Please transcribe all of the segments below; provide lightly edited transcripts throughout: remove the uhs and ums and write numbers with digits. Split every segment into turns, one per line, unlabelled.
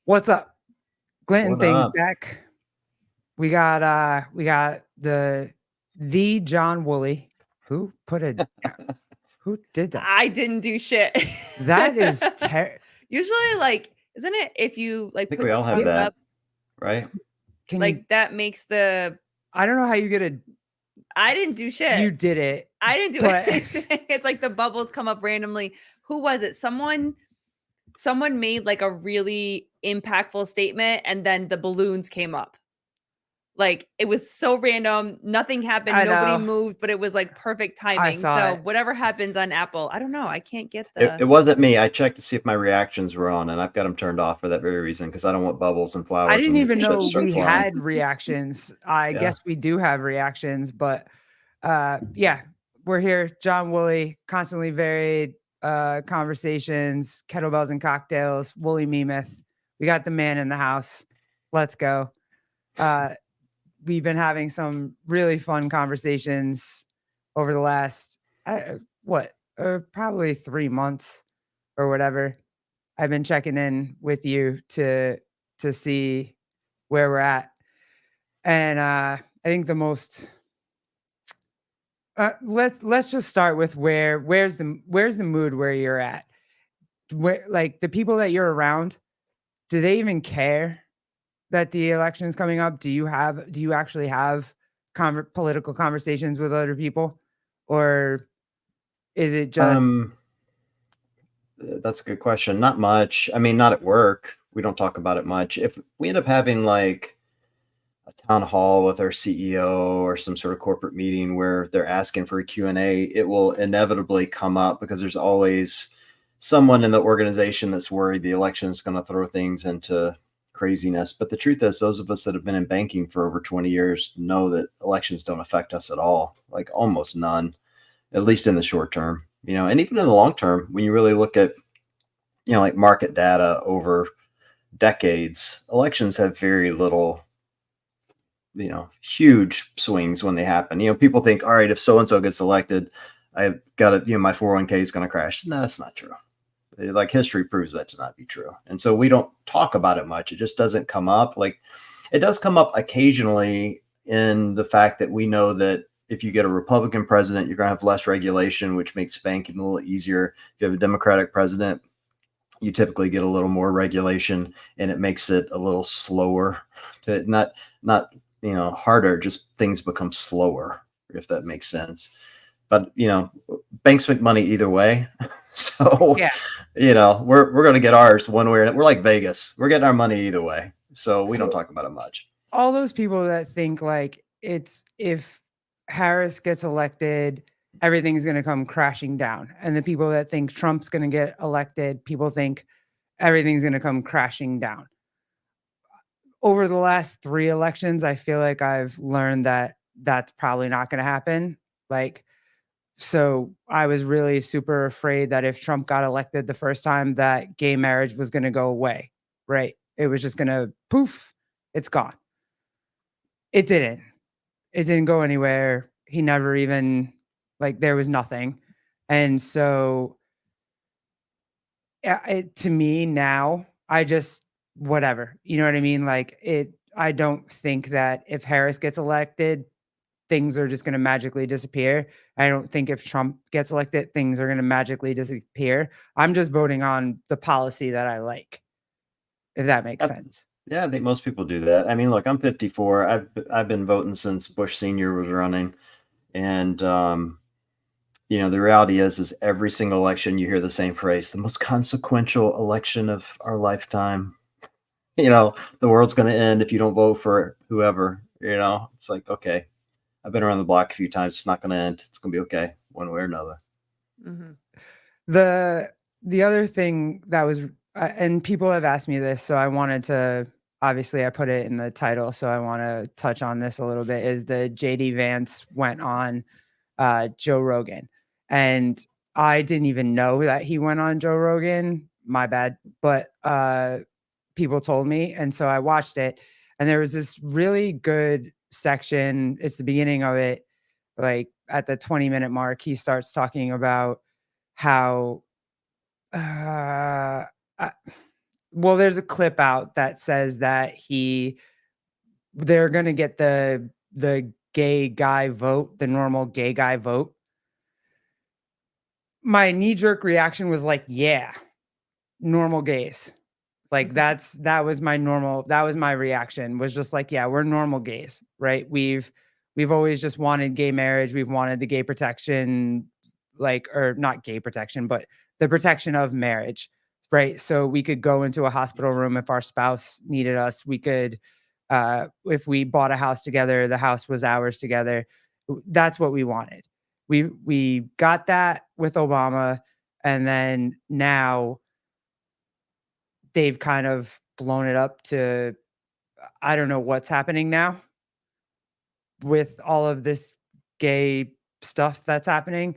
What's up? Glinton
What
things
up?
back. We got the John Woolley. Who put a who did that?
I didn't do shit.
That is
Usually, like, isn't it if you
I
like
think we
put
all have
things
that,
up,
right?
can you
like that makes the
I don't know how you get a
I didn't do shit.
you did it,
I didn't do
but
anything. It's like the bubbles come up randomly. Who was it? Someone made like a really impactful statement and then the balloons came up. Like, it was so random, nothing happened,
I
nobody
know.
moved, but it was, like, perfect
I
timing,
saw
so
it.
whatever happens on Apple, I don't know, I can't get
It
the
wasn't me. I checked to see if my reactions were on, and I've got them turned off for that very reason because I don't want bubbles and
I
flowers
didn't
and
even
shit to
know
start
we
flying.
had reactions. I
Yeah.
guess we do have reactions, but yeah, we're here. John Woolley, constantly varied conversations, kettlebells and cocktails, Woolley Meemeth. We got the man in the house. Let's go. Uh we've been having some really fun conversations over the last probably 3 months or whatever. I've been checking in with you to see where we're at. And I think the most let's just start with where's the mood where you're at? Where, like, the people that you're around, do they even care that the election is coming up? Do you actually have political conversations with other people, or is it just
Um, that's a good question. Not much. I mean, not at work. We don't talk about it much. If we end up having like a town hall with our CEO or some sort of corporate meeting where they're asking for a Q&A, it will inevitably come up because there's always someone in the organization that's worried the election is going to throw things into craziness. But the truth is, those of us that have been in banking for over 20 years know that elections don't affect us at all, like almost none, at least in the short term, and even in the long term, when you really look at, like market data over decades, elections have very little, huge swings when they happen. People think, all right, if so and so gets elected, I've got to, my 401k is going to crash. No, that's not true. Like history proves that to not be true. And so we don't talk about it much. It just doesn't come up. Like it does come up occasionally in the fact that we know that if you get a Republican president, you're going to have less regulation, which makes banking a little easier. If you have a Democratic president, you typically get a little more regulation and it makes it a little slower to not harder, just things become slower, if that makes sense. But banks make money either way. So
yeah?
we're going to get ours one way, or we're like Vegas, we're getting our money either way, so we don't
So
talk about it much.
all those people that think like it's if Harris gets elected, everything's going to come crashing down, and the people that think Trump's going to get elected, people think everything's going to come crashing down. Over the last 3 elections, I feel like I've learned that that's probably not gonna happen. Like, so I was really super afraid that if Trump got elected the first time, that gay marriage was gonna go away, right? It was just gonna poof, it's gone. It didn't. It didn't go anywhere. He never even like, there was nothing. And so, to me now, I just whatever, you know what I mean? Like I don't think that if Harris gets elected, things are just going to magically disappear. I don't think if Trump gets elected, things are going to magically disappear. I'm just voting on the policy that I like, if that makes
Uh,
sense.
yeah, I think most people do that. I mean, look, I'm 54. I've been voting since Bush Senior was running, and the reality is every single election you hear the same phrase: the most consequential election of our lifetime. The world's going to end if you don't vote for whoever. It's like, okay, I've been around the block a few times. It's not going to end. It's going to be okay one way or another.
Mhm.
The the other thing that was and people have asked me this, so I wanted to obviously I put it in the title, so I want to touch on this a little bit is the JD Vance went on Joe Rogan. And I didn't even know that he went on Joe Rogan. My bad. But people told me. And so I watched it. And there was this really good section. It's the beginning of it. Like at the 20-minute mark, he starts talking about how uh, uh, well, there's a clip out that says that they're going to get the gay guy vote, the normal gay guy vote. My knee jerk reaction was like, yeah, normal gays. Like that was my reaction, was just like, yeah, we're normal gays, right? We've always just wanted gay marriage. We've wanted the gay protection, like, or not gay protection, but the protection of marriage, right? So we could go into a hospital room if our spouse needed us. We could, if we bought a house together, the house was ours together. That's what we wanted. We got that with Obama, and then now they've kind of blown it up to, I don't know what's happening now with all of this gay stuff that's happening.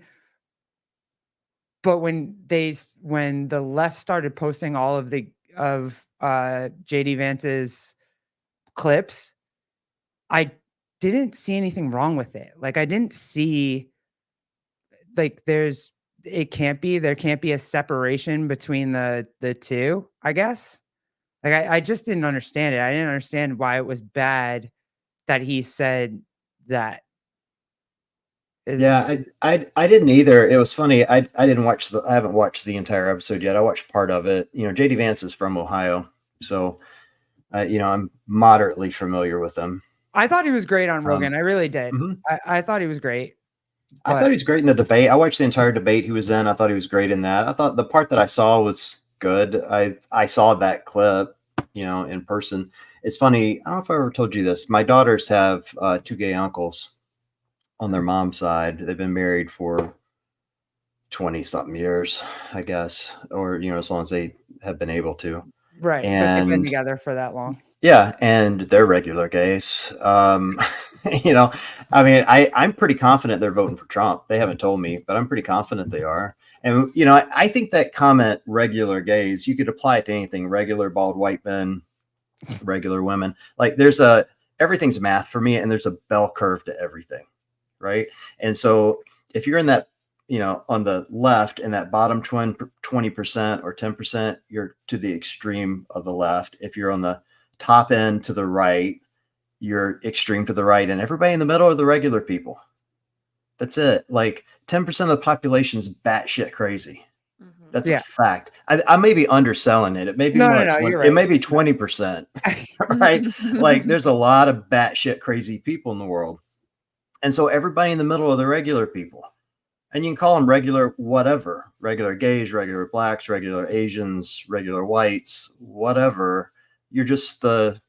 But when the left started posting all of JD Vance's clips, I didn't see anything wrong with it. Like, I didn't see, like, there can't be a separation between the two, I guess. Like, I just didn't understand it. I didn't understand why it was bad that he said that.
Yeah, I didn't either. It was funny. I haven't watched the entire episode yet. I watched part of it. JD Vance is from Ohio, so I'm moderately familiar with him.
I thought he was great on Rogan. I really did. I thought he was great.
I thought he was great in the debate. I watched the entire debate he was in. I thought he was great in that. I thought the part that I saw was good. I saw that clip, in person. It's funny. I don't know if I ever told you this. My daughters have 2 gay uncles on their mom's side. They've been married for 20 something years, I guess, or, as long as they have been able to.
Right. But they've been together for that long.
Yeah. And they're regular gays. I'm pretty confident they're voting for Trump. They haven't told me, but I'm pretty confident they are. And, I think that comment, regular gays, you could apply it to anything: regular bald white men, regular women. Like, everything's math for me, and there's a bell curve to everything. Right. And so if you're in that, on the left, in that bottom 20% or 10%, you're to the extreme of the left. If you're on the top end to the right, you're extreme to the right, and everybody in the middle are the regular people. That's it. Like, 10% of the population is batshit crazy. That's a fact. I may be underselling it. It may be much.
You're right.
It may be 20%. Right. Like, there's a lot of batshit crazy people in the world. And so everybody in the middle are the regular people. And you can call them regular whatever: regular gays, regular blacks, regular Asians, regular whites, whatever. You're just the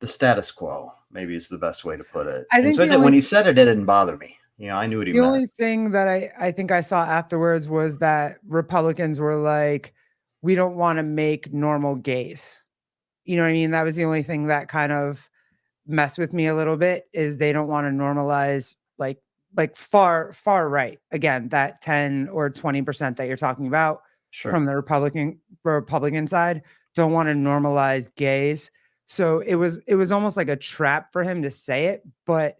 status quo, maybe is the best way to put it. And so when he said it, it didn't bother me. I knew what he meant.
The only thing that I think I saw afterwards was that Republicans were like, we don't want to make normal gays. You know what I mean? That was the only thing that kind of messed with me a little bit, is they don't want to normalize like far right. Again, that 10 or 20% that you're talking about from the Republican side don't want to normalize gays. So it was almost like a trap for him to say it, but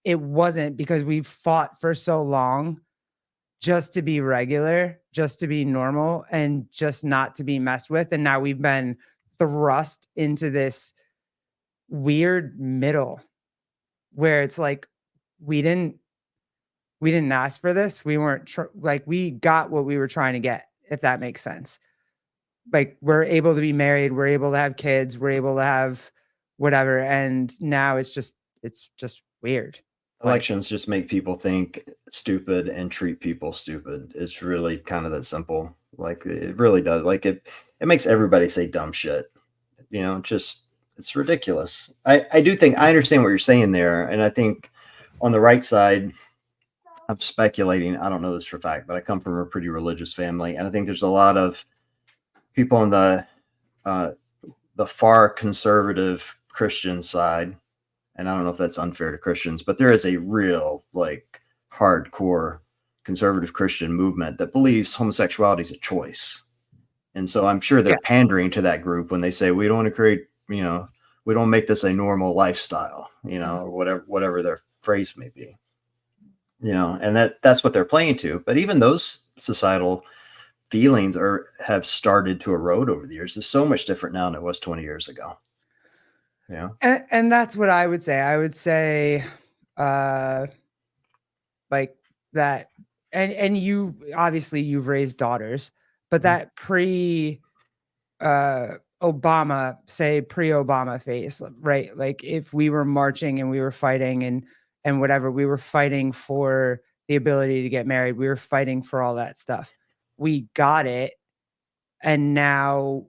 it wasn't, because we've fought for so long just to be regular, just to be normal, and just not to be messed with. And now we've been thrust into this weird middle where it's like, we didn't ask for this. We weren't we got what we were trying to get, if that makes sense. Like, we're able to be married, we're able to have kids, we're able to have whatever, and now it's just weird.
Elections just make people think stupid and treat people stupid. It's really kind of that simple. Like, it really does. Like, it makes everybody say dumb shit. It's ridiculous. I do think I understand what you're saying there. And I think on the right side, I'm speculating, I don't know this for a fact, but I come from a pretty religious family. And I think there's a lot of people on the far conservative Christian side. And I don't know if that's unfair to Christians, but there is a real, like, hardcore conservative Christian movement that believes homosexuality is a choice. And so I'm sure they're pandering to that group when they say, we don't want to create, we don't make this a normal lifestyle, or whatever their phrase may be, and that's what they're playing to. But even those societal feelings have started to erode over the years. It's so much different now than it was 20 years ago. Yeah.
And that's what I would say. I would say, like that, and you obviously you've raised daughters, but that Obama, say pre-Obama phase, right? Like if we were marching and we were fighting and whatever, we were fighting for the ability to get married. We were fighting for all that stuff. We got it. And now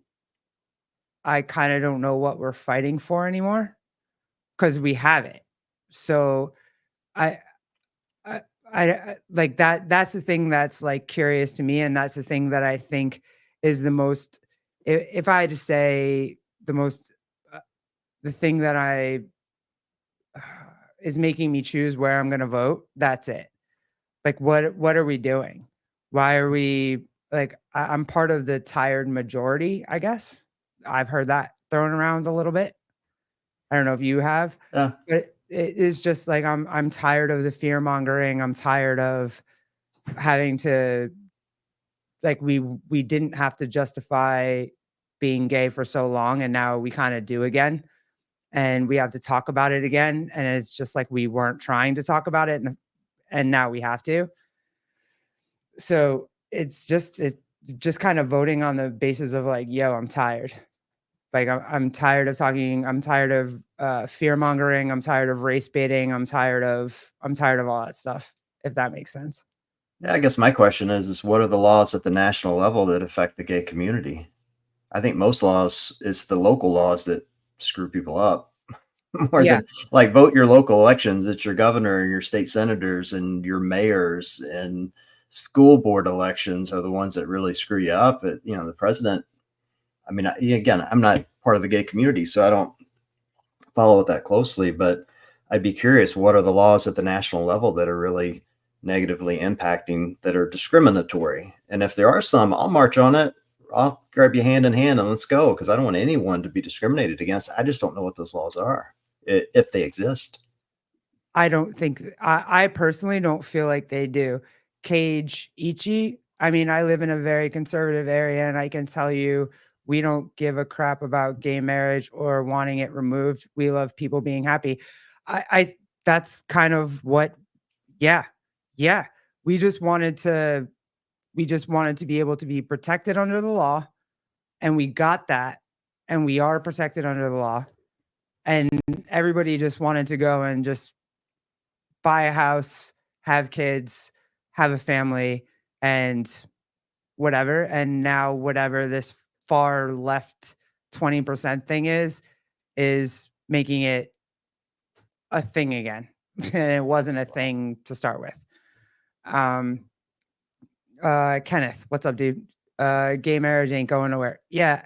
I kind of don't know what we're fighting for anymore because we have it. So I, I like that. That's the thing that's like curious to me. And that's the thing that I think is the most, if I had to say the most, the thing that is making me choose where I'm going to vote, that's it. Like, what are we doing? Why are we like, I'm part of the tired majority, I guess. I've heard that thrown around a little bit. I don't know if you have,
Yeah.
but it is just like I'm tired of the fear mongering. I'm tired of having to like we didn't have to justify being gay for so long and now we kind of do again and we have to talk about it again and it's just like we weren't trying to talk about it and now we have to. So it's just kind of voting on the basis of like, yo, I'm tired. Like I'm tired of talking. I'm tired of fear mongering. I'm tired of race baiting. I'm tired of all that stuff. If that makes sense.
Yeah, I guess my question is what are the laws at the national level that affect the gay community? I think most laws, it's the local laws that screw people up more
Yeah.
than like vote your local elections. It's your governor and your state senators and your mayors and school board elections are the ones that really screw you up. But, the president, I mean, again, I'm not part of the gay community, so I don't follow it that closely, but I'd be curious, what are the laws at the national level that are really negatively impacting, that are discriminatory? And if there are some, I'll march on it. I'll grab you hand in hand and let's go, because I don't want anyone to be discriminated against. I just don't know what those laws are, if they exist.
I don't think I personally don't feel like they do. Cage Ichi. I mean, I live in a very conservative area, and I can tell you, we don't give a crap about gay marriage or wanting it removed. We love people being happy. I that's kind of what. Yeah, yeah. We just wanted to. We just wanted to be able to be protected under the law, and we got that, and we are protected under the law. And everybody just wanted to go and just buy a house, have kids, have a family, and whatever. And now whatever this far left 20% thing is making it a thing again. And it wasn't a thing to start with. Um Kenneth, what's up, dude? Gay marriage ain't going nowhere. Yeah.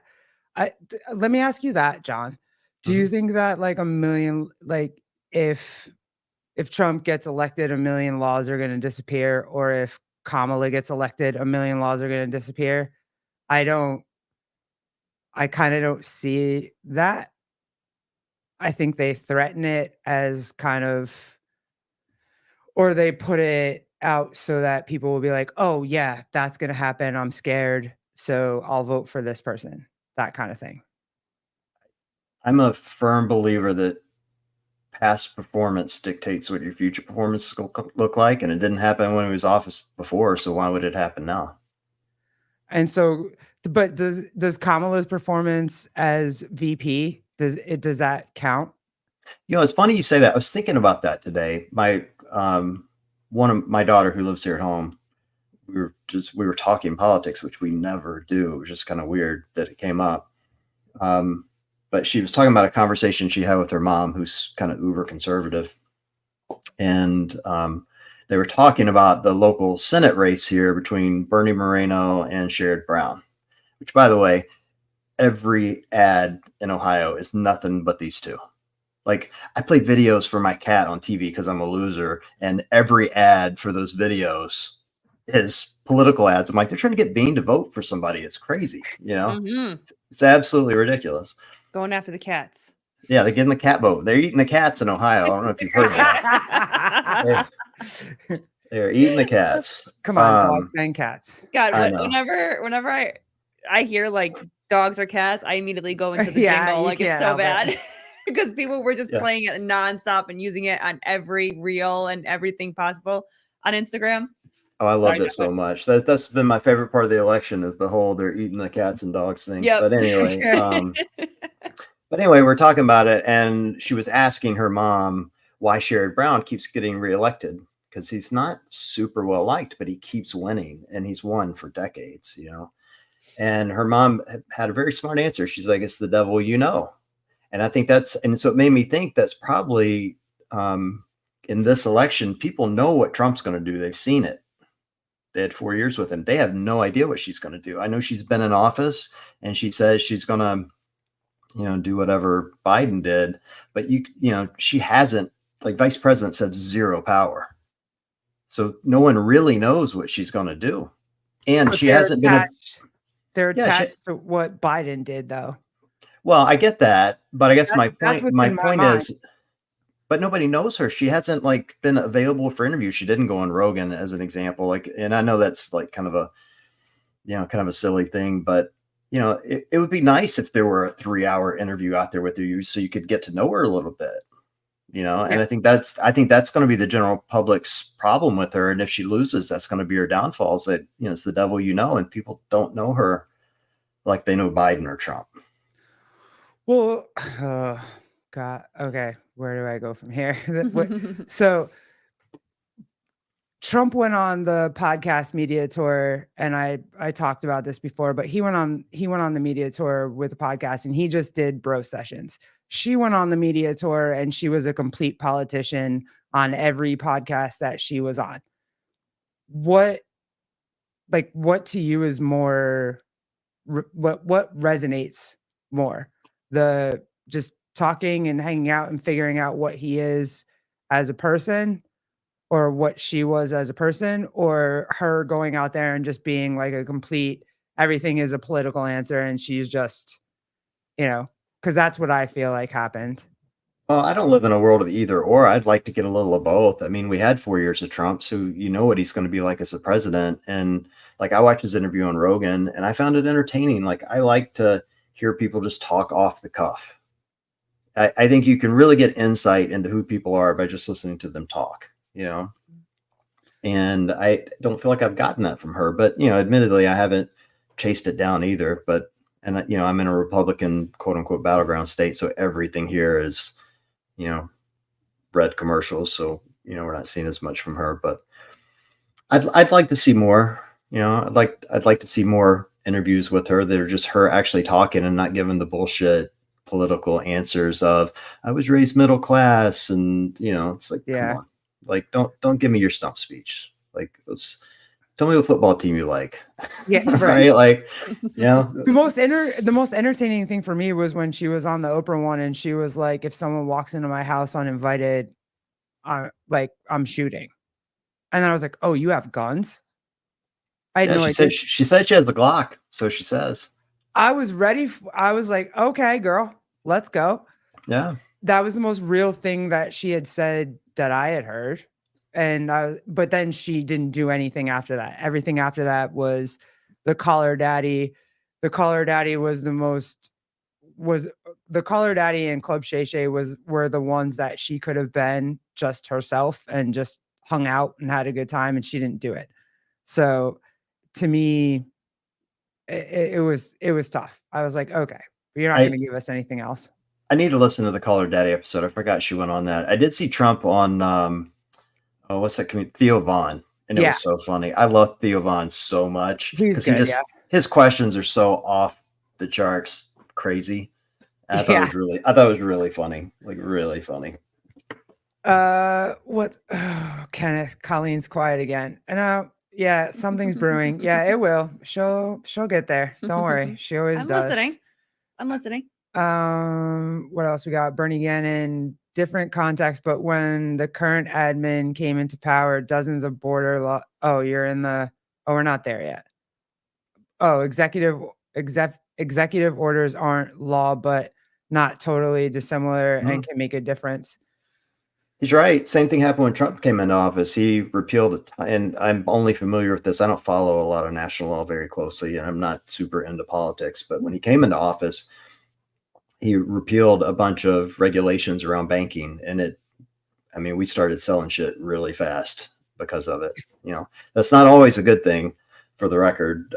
Let me ask you that, John. Do you think that like a million, like if Trump gets elected, a million laws are going to disappear, or if Kamala gets elected, a million laws are going to disappear? I kind of don't see that. I think they threaten it as kind of, or they put it out so that people will be like, oh, yeah, that's going to happen. I'm scared. So I'll vote for this person, that kind of thing.
I'm a firm believer that past performance dictates what your future performance will look like, and it didn't happen when he was office before, so why would it happen now?
And so, but does Kamala's performance as VP, does that count?
It's funny you say that. I was thinking about that today. My one of my daughter who lives here at home, we were talking politics, which we never do. It was just kind of weird that it came up. But she was talking about a conversation she had with her mom, who's kind of uber conservative, and they were talking about the local Senate race here between Bernie Moreno and Sherrod Brown, which, by the way, every ad in Ohio is nothing but these two. Like, I play videos for my cat on TV because I'm a loser, and every ad for those videos is political ads. I'm like, they're trying to get Bean to vote for somebody. It's crazy, It's absolutely ridiculous.
Going after the cats.
Yeah, they're getting the cat vote. They're eating the cats in Ohio. I don't know if you've heard that. They're eating the cats.
Come on, dogs and cats.
God,
I know.
whenever I hear like dogs or cats, I immediately go into the
Yeah,
jingle.
you
Like it's
can't
so
help it.
bad because people were just
Yeah.
playing it nonstop and using it on every reel and everything possible on Instagram.
Oh, I
Sorry,
loved it so much. That's been my favorite part of the election is the whole they're eating the cats and dogs thing.
Yep.
But anyway, we're talking about it, and she was asking her mom why Sherrod Brown keeps getting reelected because he's not super well liked, but he keeps winning, and he's won for decades, you know. And her mom had a very smart answer. She's like, "It's the devil, you know." And I think and so it made me think that's probably in this election, people know what Trump's going to do. They've seen it. They had 4 years with him. They have no idea what she's going to do. I know she's been in office and she says she's going to, do whatever Biden did, but she hasn't, like vice presidents have zero power. So no one really knows what she's going to do. And
But
she hasn't been
they're
Yeah,
attached to what Biden did, though.
well, I get that, but I guess
That's what's
my
in my
point
mind.
is, but nobody knows her. She hasn't like been available for interviews. She didn't go on Rogan as an example. Like, and I know that's like kind of a silly thing, but it would be nice if there were a 3-hour interview out there with you so you could get to know her a little bit, and
Yeah.
I think that's going to be the general public's problem with her. And if she loses, that's going to be her downfall, is that, it's the devil, and people don't know her like they know Biden or Trump.
Well, God. Okay, where do I go from here? So Trump went on the podcast media tour, and I talked about this before, but he went on the media tour with a podcast, and he just did bro sessions. She went on the media tour, and she was a complete politician on every podcast that she was on. What to you is more? What resonates more? The just talking and hanging out and figuring out what he is as a person, or what she was as a person, or her going out there and just being like a complete everything is a political answer and she's just, because that's what I feel like happened.
Well, I don't live in a world of either or. I'd like to get a little of both. I mean, we had 4 years of Trump, so you know what he's going to be like as a president. And like I watched his interview on Rogan and I found it entertaining. Like I like to hear people just talk off the cuff. I think you can really get insight into who people are by just listening to them talk, And I don't feel like I've gotten that from her, but admittedly, I haven't chased it down either. But I'm in a Republican quote unquote battleground state, so everything here is red commercials, so we're not seeing as much from her. But I'd like to see more. I'd like to see more interviews with her that are just her actually talking and not giving the bullshit political answers of I was raised middle class, and it's like, come on, like don't give me your stump speech. Like tell me what football team you like.
Yeah,
right. Like,
the most entertaining thing for me was when she was on the Oprah one and she was like, if someone walks into my house uninvited, I'm shooting. And I was like, oh, you have guns? I had no idea.
She said she has a Glock, so she says.
I was ready. I was like, okay, girl, let's go.
Yeah.
That was the most real thing that she had said that I had heard. But then she didn't do anything after that. Everything after that was the Caller Daddy. The Caller Daddy was the Caller Daddy and Club Shay Shay were the ones that she could have been just herself and just hung out and had a good time, and she didn't do it. So to me, it was tough. I was like, okay, you're not going to give us anything else.
I need to listen to the Caller Daddy episode. I forgot she went on that. I did see Trump on what's that? Theo Vaughn, and it was so funny. I love Theo Vaughn so much because his questions are so off the charts, crazy. I thought it was really funny, like really funny.
What? Oh, Kenneth, Colleen's quiet again, and yeah, something's brewing. Yeah, it will. She'll get there. Don't worry. She always does.
I'm listening.
What else we got? Bernie Gannon, different context, but when the current admin came into power, dozens of border law. Oh, we're not there yet. Oh, executive orders aren't law, but not totally dissimilar and can make a difference.
He's right. Same thing happened when Trump came into office. He repealed it, and I'm only familiar with this. I don't follow a lot of national law very closely, and I'm not super into politics. But when he came into office, he repealed a bunch of regulations around banking, and I mean, we started selling shit really fast because of it. That's not always a good thing, for the record.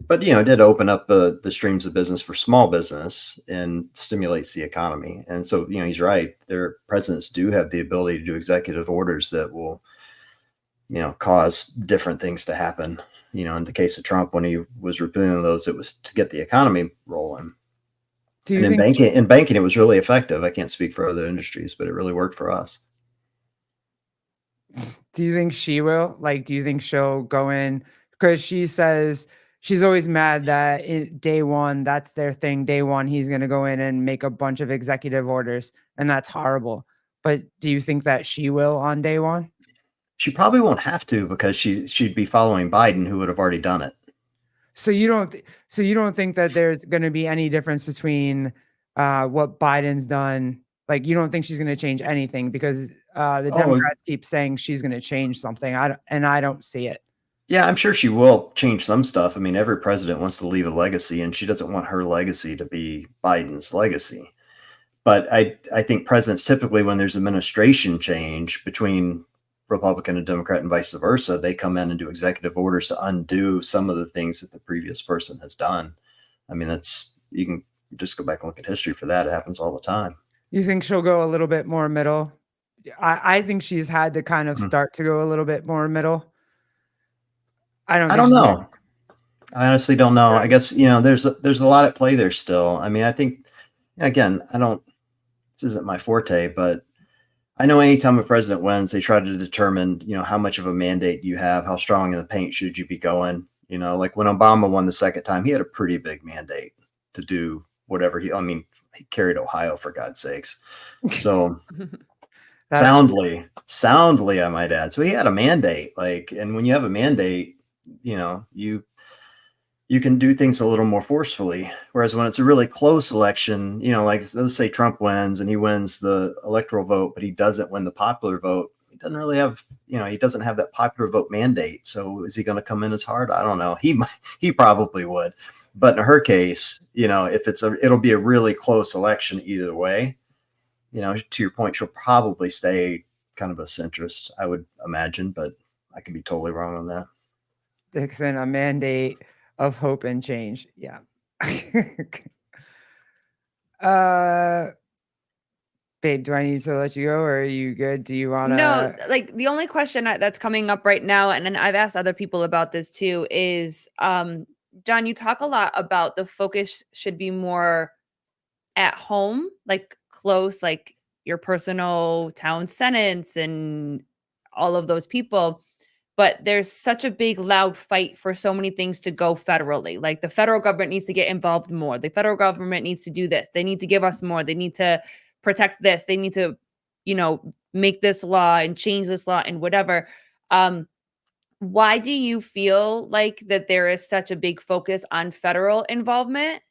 But it did open up the streams of business for small business and stimulates the economy. And so, he's right. Their presidents do have the ability to do executive orders that will, cause different things to happen. In the case of Trump, when he was repealing those, it was to get the economy rolling.
Do you
And in
think
banking, it was really effective. I can't speak for other industries, but it really worked for us.
do you think she will? Like, do you think she'll go in? Because she says she's always mad that day one, that's their thing. Day one, he's going to go in and make a bunch of executive orders, and that's horrible. But do you think that she will on day one?
She probably won't have to because she'd be following Biden, who would have already done it.
So you don't think that there's going to be any difference between what Biden's done? Like, you don't think she's going to change anything because the
Oh,
Democrats keep saying she's going to change something. I don't see it.
yeah, I'm sure she will change some stuff. I mean, every president wants to leave a legacy, and she doesn't want her legacy to be Biden's legacy. But I think presidents typically, when there's administration change between Republican and Democrat and vice versa, they come in and do executive orders to undo some of the things that the previous person has done. I mean, you can just go back and look at history for that. It happens all the time.
You think she'll go a little bit more middle? I think she's had to kind of
Mhm.
start to go a little bit more middle. I don't
I
think
don't
she's
know. I honestly don't know. I guess, there's a lot at play there still. I mean, I think, again, this isn't my forte, but I know anytime a president wins, they try to determine, how much of a mandate you have, how strong in the paint should you be going. Like when Obama won the second time, he had a pretty big mandate to do whatever he carried Ohio, for God's sakes. So
that's
soundly, I might add. So he had a mandate, and when you have a mandate, you can do things a little more forcefully. Whereas when it's a really close election, like let's say Trump wins and he wins the electoral vote, but he doesn't win the popular vote. He doesn't really have, he doesn't have that popular vote mandate. So is he going to come in as hard? I don't know. He probably would. But in her case, if it'll be a really close election either way. To your point, she'll probably stay kind of a centrist, I would imagine, but I could be totally wrong on that.
Dixon, a mandate of hope and change. Yeah. Babe, do I need to let you go or are you good? Do you want
No,
to?
like the only question that's coming up right now, and then I've asked other people about this too, is John, you talk a lot about the focus should be more at home, like close, like your personal town senates and all of those people. But there's such a big, loud fight for so many things to go federally. Like the federal government needs to get involved more. The federal government needs to do this. They need to give us more. They need to protect this. They need to, make this law and change this law and whatever. Why do you feel like that there is such a big focus on federal involvement?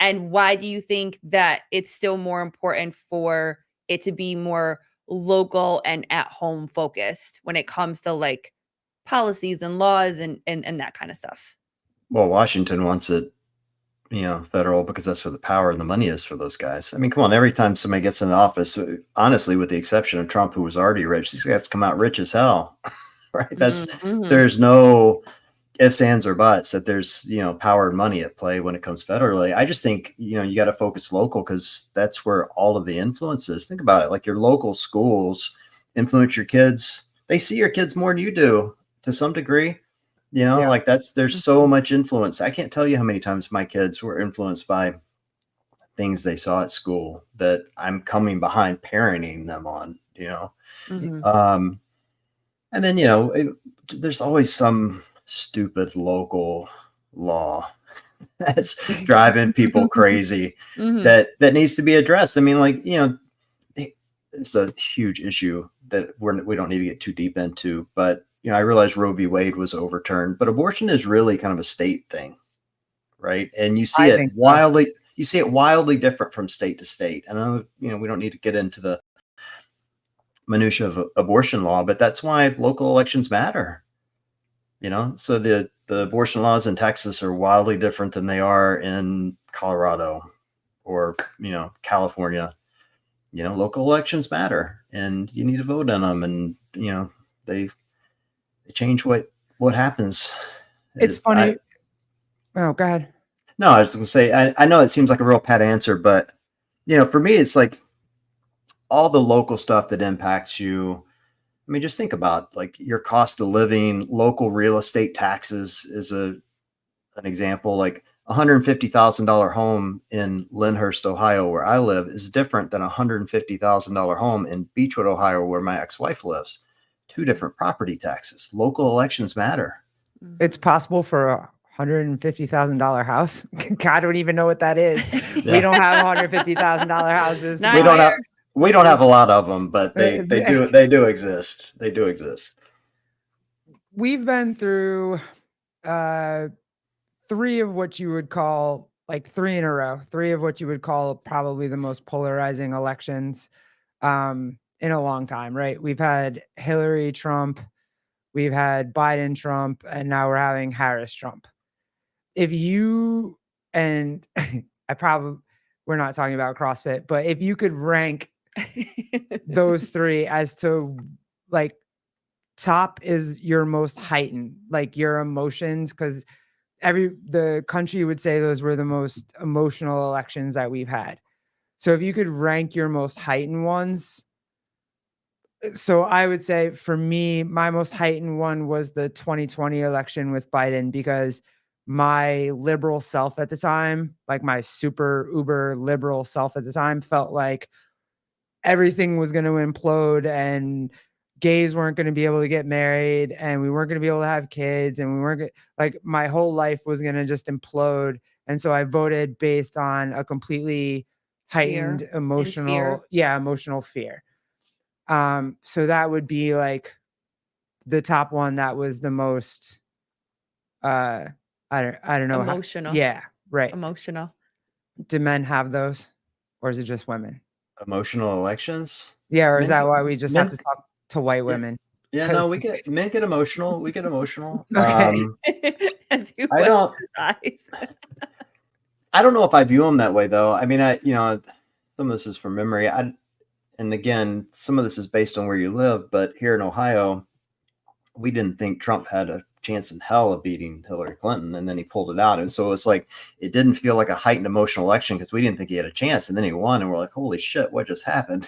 And why do you think that it's still more important for it to be more local and at home focused when it comes to like policies and laws and that kind of stuff?
Well, Washington wants it, federal because that's where the power and the money is for those guys. I mean, come on, every time somebody gets in the office, honestly, with the exception of Trump, who was already rich, these guys come out rich as hell, right?
Mhm.
There's no ifs, ands, or buts that there's, power and money at play when it comes federally. I just think, you got to focus local because that's where all of the influence is. Think about it. Like your local schools influence your kids. They see your kids more than you do to some degree.
Yeah.
Like there's so much influence. I can't tell you how many times my kids were influenced by things they saw at school that I'm coming behind parenting them on,
Mhm.
and then, there's always some stupid local law that's driving people crazy
Mhm.
that needs to be addressed. I mean, like, it's a huge issue that we don't need to get too deep into, but I realize Roe v. Wade was overturned, but abortion is really kind of a state thing, right? And you see
I
it
think so.
wildly different from state to state. And I know, we don't need to get into the minutia of abortion law, but that's why local elections matter. So the abortion laws in Texas are wildly different than they are in Colorado or, California. Local elections matter, and you need to vote in them, and, they change what happens.
It's funny. Oh, go ahead.
No, I was going to say, I know it seems like a real pat answer, but, for me, it's like all the local stuff that impacts you. I mean, just think about like your cost of living. Local real estate taxes is an example. Like $150,000 home in Lyndhurst, Ohio, where I live, is different than $150,000 home in Beechwood, Ohio, where my ex-wife lives. Two different property taxes. Local elections matter.
It's possible for a $150,000 house. I don't even know what that is. Yeah. We don't have $150,000 houses.
We don't have a lot of them, but they do exist. They do exist.
We've been through 3 of what you would call, like 3 in a row, 3 of what you would call probably the most polarizing elections in a long time, right? We've had Hillary Trump, we've had Biden Trump, and now we're having Harris Trump. If you, and we're not talking about CrossFit, but if you could rank those 3 as to like top is your most heightened, like your emotions, because the country would say those were the most emotional elections that we've had. So if you could rank your most heightened ones, so I would say for me, my most heightened one was the 2020 election with Biden, because my liberal self at the time, like my super uber liberal self at the time, felt like everything was going to implode and gays weren't going to be able to get married and we weren't going to be able to have kids and we weren't like my whole life was going to just implode. And so I voted based on a completely heightened emotional fear. So that would be like the top one. That was the most, I don't know.
Emotional.
Yeah. Right.
Emotional.
Do men have those, or is it just women?
Emotional elections?
Yeah. Or is that why we just have to talk to white women?
Yeah, no, men get emotional. We get emotional.
Okay.
I don't know if I view them that way though. I mean, some of this is from memory. And again, some of this is based on where you live, but here in Ohio, we didn't think Trump had a chance in hell of beating Hillary Clinton, and then he pulled it out. And so it's like, it didn't feel like a heightened emotional election because we didn't think he had a chance, and then he won, and we're like, holy shit, what just happened?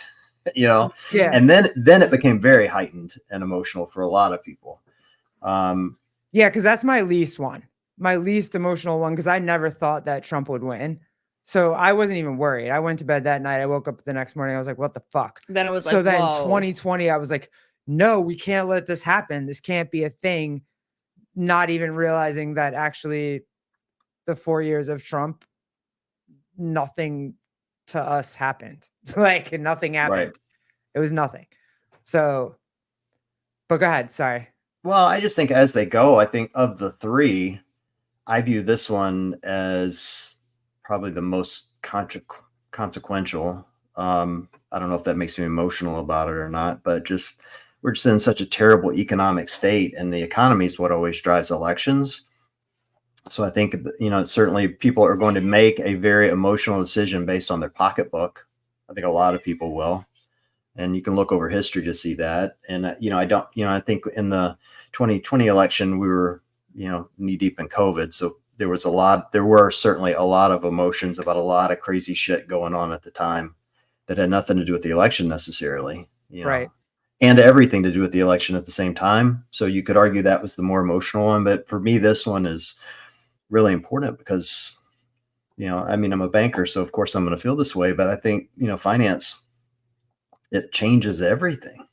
Yeah. And then it became very heightened and emotional for a lot of people.
Because that's my least emotional one, because I never thought that Trump would win. So I wasn't even worried. I went to bed that night. I woke up the next morning. I was like, what the fuck?
Then it was
so then 2020, I was like, no, we can't let this happen. This can't be a thing. Not even realizing that actually the 4 years of Trump, nothing to us happened. Like nothing happened. Right. It was nothing. So, but go ahead. Sorry.
Well, I just think as they go, I think of the 3, I view this one as probably the most consequential. I don't know if that makes me emotional about it or not, but we're just in such a terrible economic state, and the economy is what always drives elections. So I think, certainly people are going to make a very emotional decision based on their pocketbook. I think a lot of people will, and you can look over history to see that. And, I think in the 2020 election, we were, knee deep in COVID. So there were certainly a lot of emotions about a lot of crazy shit going on at the time that had nothing to do with the election necessarily,
right.
And everything to do with the election at the same time. So you could argue that was the more emotional one. But for me, this one is really important because, I'm a banker, so of course I'm going to feel this way. But I think, finance, it changes everything.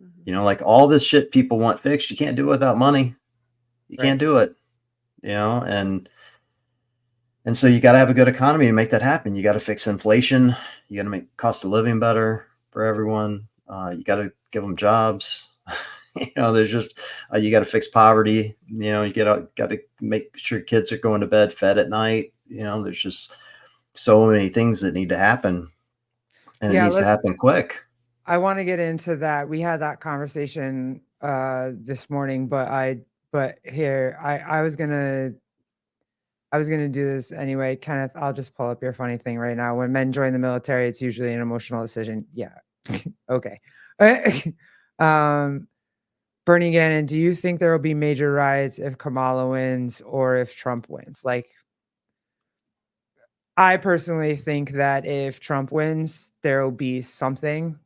Mm-hmm. Like all this shit people want fixed, you can't do it without money. You can't do it, and so you got to have a good economy to make that happen. You got to fix inflation. You got to make cost of living better for everyone. You got to give them jobs. There's just, you got to fix poverty. You got to make sure kids are going to bed fed at night. There's just so many things that need to happen, and it needs to happen quick.
I want to get into that. We had that conversation this morning, but here I was gonna do this anyway. Kenneth, I'll just pull up your funny thing right now. When men join the military, it's usually an emotional decision. Yeah. Okay. um Bernie Gannon, do you think there will be major riots if Kamala wins or if Trump wins? Like, I personally think that if Trump wins, there will be something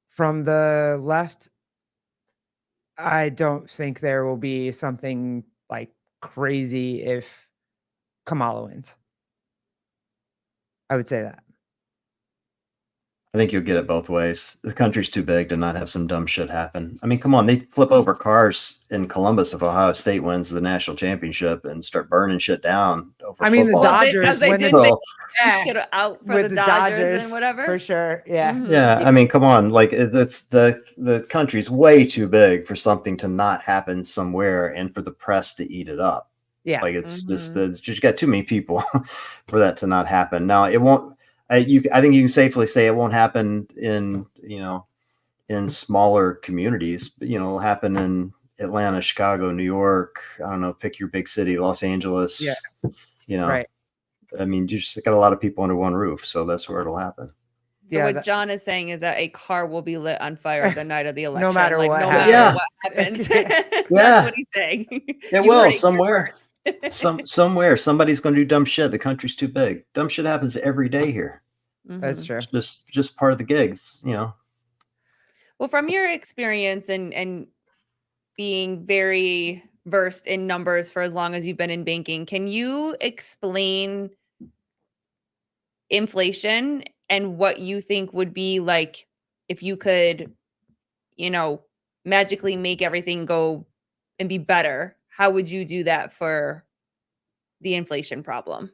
from the left. I don't think there will be something like crazy if Kamala wins. I would say that.
I think you'll get it both ways. The country's too big to not have some dumb shit happen. I mean, come on, they flip over cars in Columbus if Ohio State wins the national championship and start burning shit down over
I mean, the
football.
Dodgers,
they
when
did
the
make
yeah,
shit out for
with
the
the
Dodgers and whatever.
for sure. Yeah.
Mhm.
Yeah, I mean, come on, like it's the country's way too big for something to not happen somewhere and for the press to eat it up.
Yeah.
Like it's just
Mhm.
it's just got too many people for that to not happen. Now it won't. I think you can safely say it won't happen in in smaller communities, but it'll happen in Atlanta, Chicago, New York. I don't know, pick your big city, Los Angeles.
Yeah.
You know,
Right.
I mean, you just got a lot of people under one roof, so that's where it'll happen.
So
Yeah.
what John is saying is that a car will be lit on fire the night of the election.
No matter
like,
what
no
happens.
matter what happens. That's
Yeah.
what he's saying.
It
You
will
heard here
somewhere.
first.
Somewhere somebody's going to do dumb shit. The country's too big. Dumb shit happens every day here.
That's
Mhm.
true.
It's just part of the gigs,
Well, from your experience and being very versed in numbers for as long as you've been in banking, can you explain inflation and what you think would be like if you could, magically make everything go and be better? How would you do that for the inflation problem?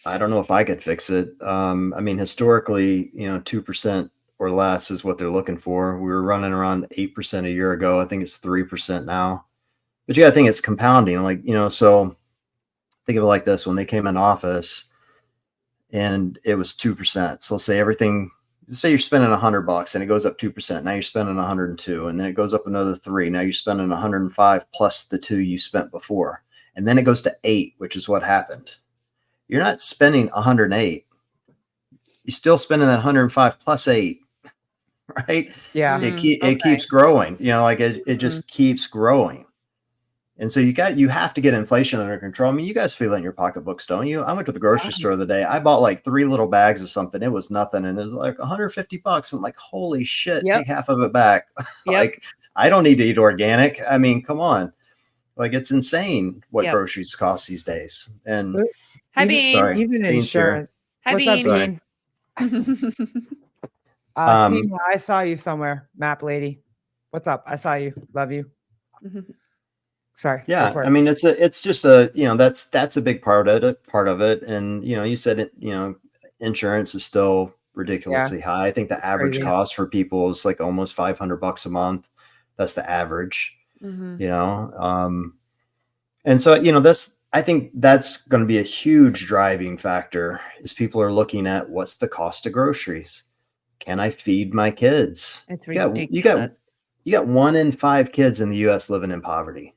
I don't know if I could fix it. I mean, historically, 2% or less is what they're looking for. We were running around 8% a year ago. I think it's 3% now. But you got to think it's compounding. Like, so think of it like this: when they came in office and it was 2%. So let's say say you're spending $100 and it goes up 2%. Now you're spending 102, and then it goes up another 3. Now you're spending 105 plus the 2 you spent before. And then it goes to 8, which is what happened. You're not spending 108. You're still spending that 105 plus 8, right?
Yeah.
It keeps growing. Like it just keeps growing. And so you have to get inflation under control. I mean, you guys feel it in your pocketbooks, don't you? I went to the grocery store the other day. I bought like 3 little bags of something. It was nothing, and there's like $150. I'm like, holy shit!
Yep.
Take half of it back.
Yep.
Like, I don't need to eat organic. I mean, come on. Like, it's insane what
Yep.
groceries cost these days. And
Hi,
Even-
Bean.
sorry,
Even
Bean's here.
insurance.
Hi,
What's up,
Bean.
Bean?
Um,
Seema, I saw you somewhere, map lady. What's up? I saw you. Love you. Sorry. go
Yeah,
for it.
I mean, it's just a that's a big part of it. And you said it. Insurance is still ridiculously high. I think the average
crazy.
cost for people is like almost $500 a month. That's the average.
Mhm.
And so I think that's going to be a huge driving factor. Is people are looking at what's the cost of groceries? Can I feed my kids?
It's
You got
ridiculous.
1 in 5 kids in the U.S. living in poverty.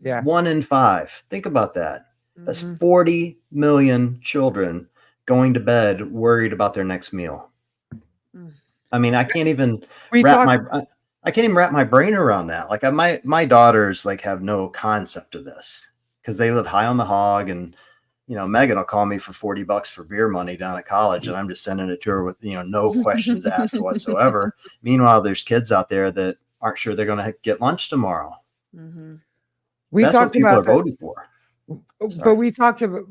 Yeah.
1 in 5. Think about that. That's
Mhm.
40 million children going to bed worried about their next meal.
Mm.
I mean, I can't even
We
wrap
talked.
I can't even wrap my brain around that. Like my daughters like have no concept of this because they live high on the hog, and Megan will call me for $40 for beer money down at college, and I'm just sending it to her with no questions asked whatsoever. Meanwhile, there's kids out there that aren't sure they're going to get lunch tomorrow.
Mhm.
We
That's what
talked
people are
about this.
voting for.
But we talked about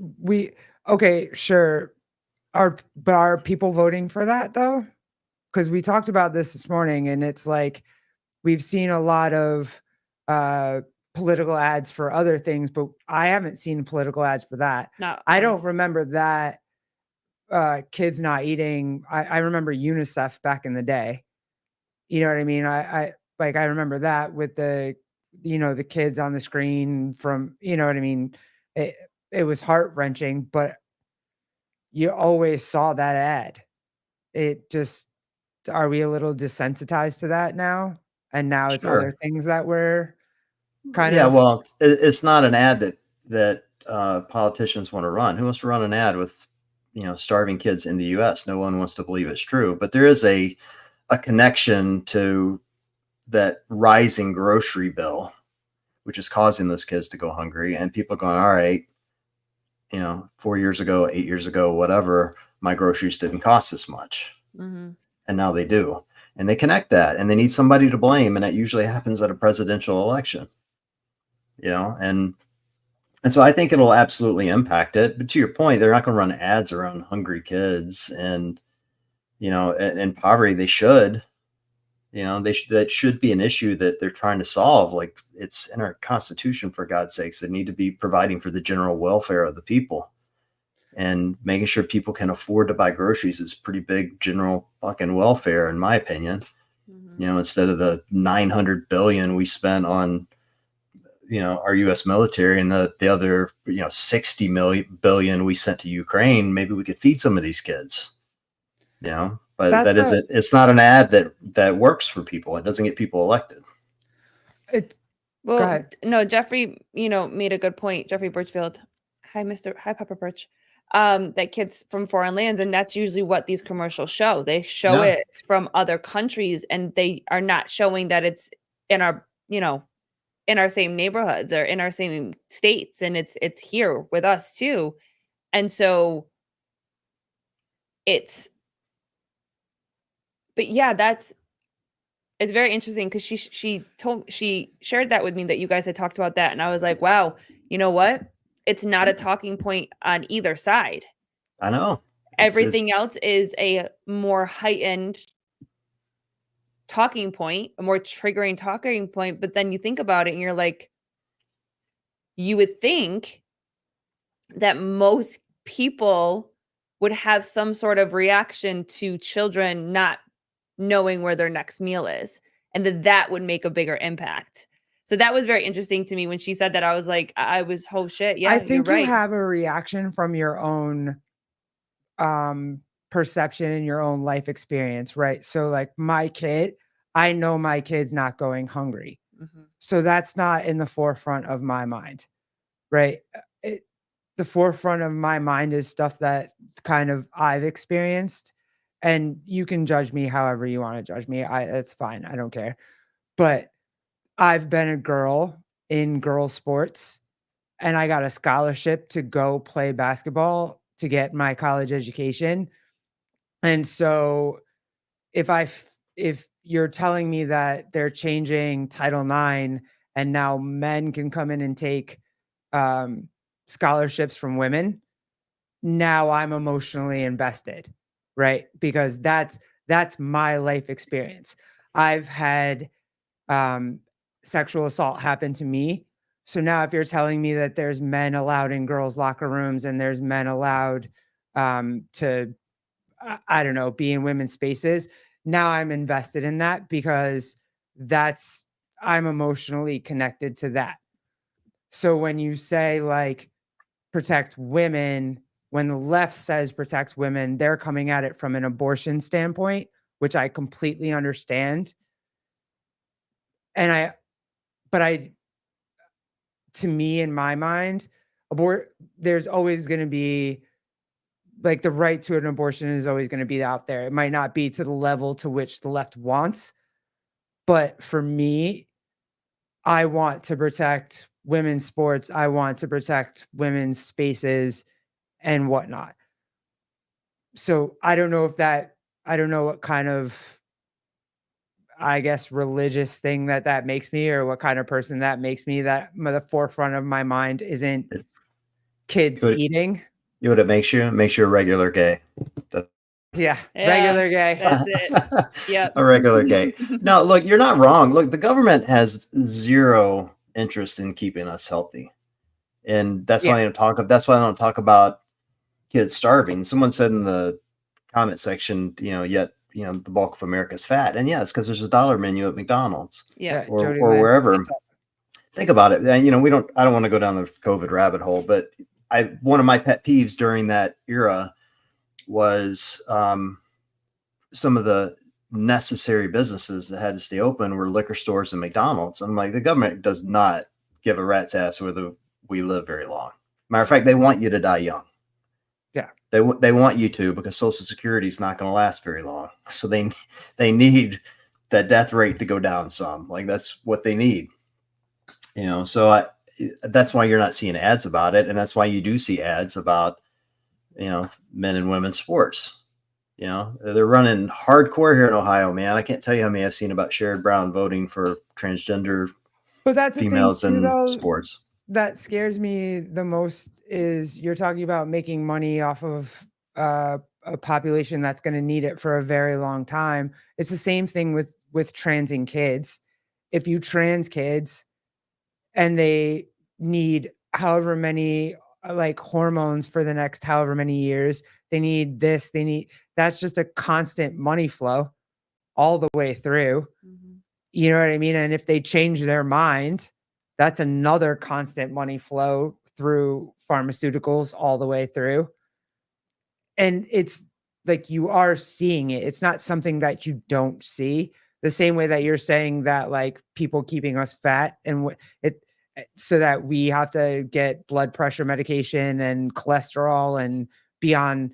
okay, sure. Are people voting for that though? Because we talked about this morning, and it's like we've seen a lot of political ads for other things, but I haven't seen political ads for that.
Not
I don't
once.
remember that kids not eating. I remember UNICEF back in the day. You know what I mean? I remember that with the the kids on the screen from, you know what I mean? It was heart-wrenching, but you always saw that ad. it just, are we a little desensitized to that now? And now it's other
Sure.
things that we're kind
Yeah,
of,
well, it's not an ad that politicians want to run. Who wants to run an ad with, starving kids in the U.S.? No one wants to believe it's true, but there is a connection to that rising grocery bill, which is causing those kids to go hungry, and people going, all right, 4 years ago, 8 years ago, whatever, my groceries didn't cost this much,
Mhm.
and now they do, and they connect that, and they need somebody to blame, and that usually happens at a presidential election, and so I think it'll absolutely impact it. But to your point, they're not going to run ads around hungry kids and, and poverty. They should, that should be an issue that they're trying to solve. Like, it's in our constitution, for God's sakes. They need to be providing for the general welfare of the people, and making sure people can afford to buy groceries is pretty big general fucking welfare, in my opinion.
Mhm.
Instead of the 900 billion we spent on, our U.S. military, and the other, 60 billion we sent to Ukraine, maybe we could feed some of these kids, but
that's
it's not an ad that works for people. It doesn't get people elected.
it's, go
Well,
ahead.
no, Jeffrey, made a good point. Jeffrey Birchfield. Hi, Pepper Birch. That kids from foreign lands, and that's usually what these commercials show. They show
Yeah.
it from other countries, and they are not showing that it's in our, in our same neighborhoods or in our same states, and it's here with us too. And so it's, but yeah, it's very interesting because she shared that with me, that you guys had talked about that, and I was like, wow, you know what? It's not a talking point on either side.
I know.
Everything else is a more heightened talking point, a more triggering talking point. But then you think about it and you're like, you would think that most people would have some sort of reaction to children not knowing where their next meal is, and that would make a bigger impact. So that was very interesting to me when she said that. I was like, I was, oh shit,
I
yeah, you're
think you
right.
have a reaction from your own perception and your own life experience, right? So like my kid, I know my kid's not going hungry.
Mhm.
So that's not in the forefront of my mind, right? The forefront of my mind is stuff that kind of I've experienced, and you can judge me however you want to judge me. It's fine. I don't care. But I've been a girl in girl sports, and I got a scholarship to go play basketball to get my college education. And so if you're telling me that they're changing Title IX and now men can come in and take um, scholarships from women, now I'm emotionally invested, right? Because that's my life experience. I've had um, sexual assault happen to me. So now if you're telling me that there's men allowed in girls' locker rooms and there's men allowed to I don't know, be in women's spaces. Now I'm invested in that because that's I'm emotionally connected to that. So when you say like protect women, when the left says protect women, they're coming at it from an abortion standpoint, which I completely understand. And but I, to me, in my mind, there's always going to be like the right to an abortion is always going to be out there. It might not be to the level to which the left wants, but for me, I want to protect women's sports. I want to protect women's spaces and whatnot. So I don't know what kind of, I guess, religious thing that makes me, or what kind of person that makes me, that the forefront of my mind isn't
It,
kids
you
eating.
know what it makes you a regular gay. That-
Yeah,
Yeah,
regular gay.
that's it. Yep.
a regular gay. No, look, you're not wrong. Look, the government has zero interest in keeping us healthy, and
Yeah,
that's why I don't talk about kids starving. Someone said in the comment section, yet the bulk of America's fat, and yeah, it's because there's a dollar menu at McDonald's
Yeah.
or
Jody Lynn.
wherever. Think about it. And I don't want to go down the COVID rabbit hole, but one of my pet peeves during that era was some of the necessary businesses that had to stay open were liquor stores and McDonald's. I'm like, the government does not give a rat's ass whether we live very long. Matter of fact, they want you to die young.
Yeah.
They want you to, because Social Security is not going to last very long. So they need that death rate to go down some. Like, that's what they need. So that's why you're not seeing ads about it, and that's why you do see ads about men and women's sports. They're running hardcore here in Ohio, man. I can't tell you how many I've seen about Sherrod Brown voting for transgender
But that's the
females
thing too,
in
though,
sports.
that scares me the most is you're talking about making money off of a population that's going to need it for a very long time. It's the same thing with transing kids. If you trans kids and they need however many like hormones for the next however many years, they need this, that's just a constant money flow all the way through.
Mhm.
You know what I mean? And if they change their mind, that's another constant money flow through pharmaceuticals all the way through. And it's like you are seeing it. It's not something that you don't see. The same way that you're saying that like people keeping us fat and so that we have to get blood pressure medication and cholesterol and be on,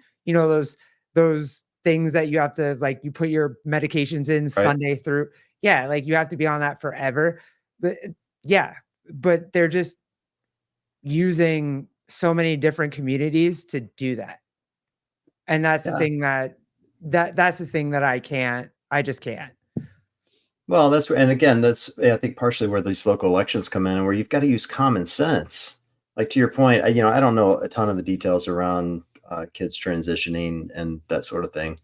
those things that you have to like you put your medications in
Right.
Sunday through. Yeah, like you have to be on that forever. But yeah, but they're just using so many different communities to do that. And that's the
Yeah.
thing that's the thing that I just can't.
Well, and again, that's, I think, partially where these local elections come in, and where you've got to use common sense. Like, to your point, I don't know a ton of the details around kids transitioning and that sort of thing.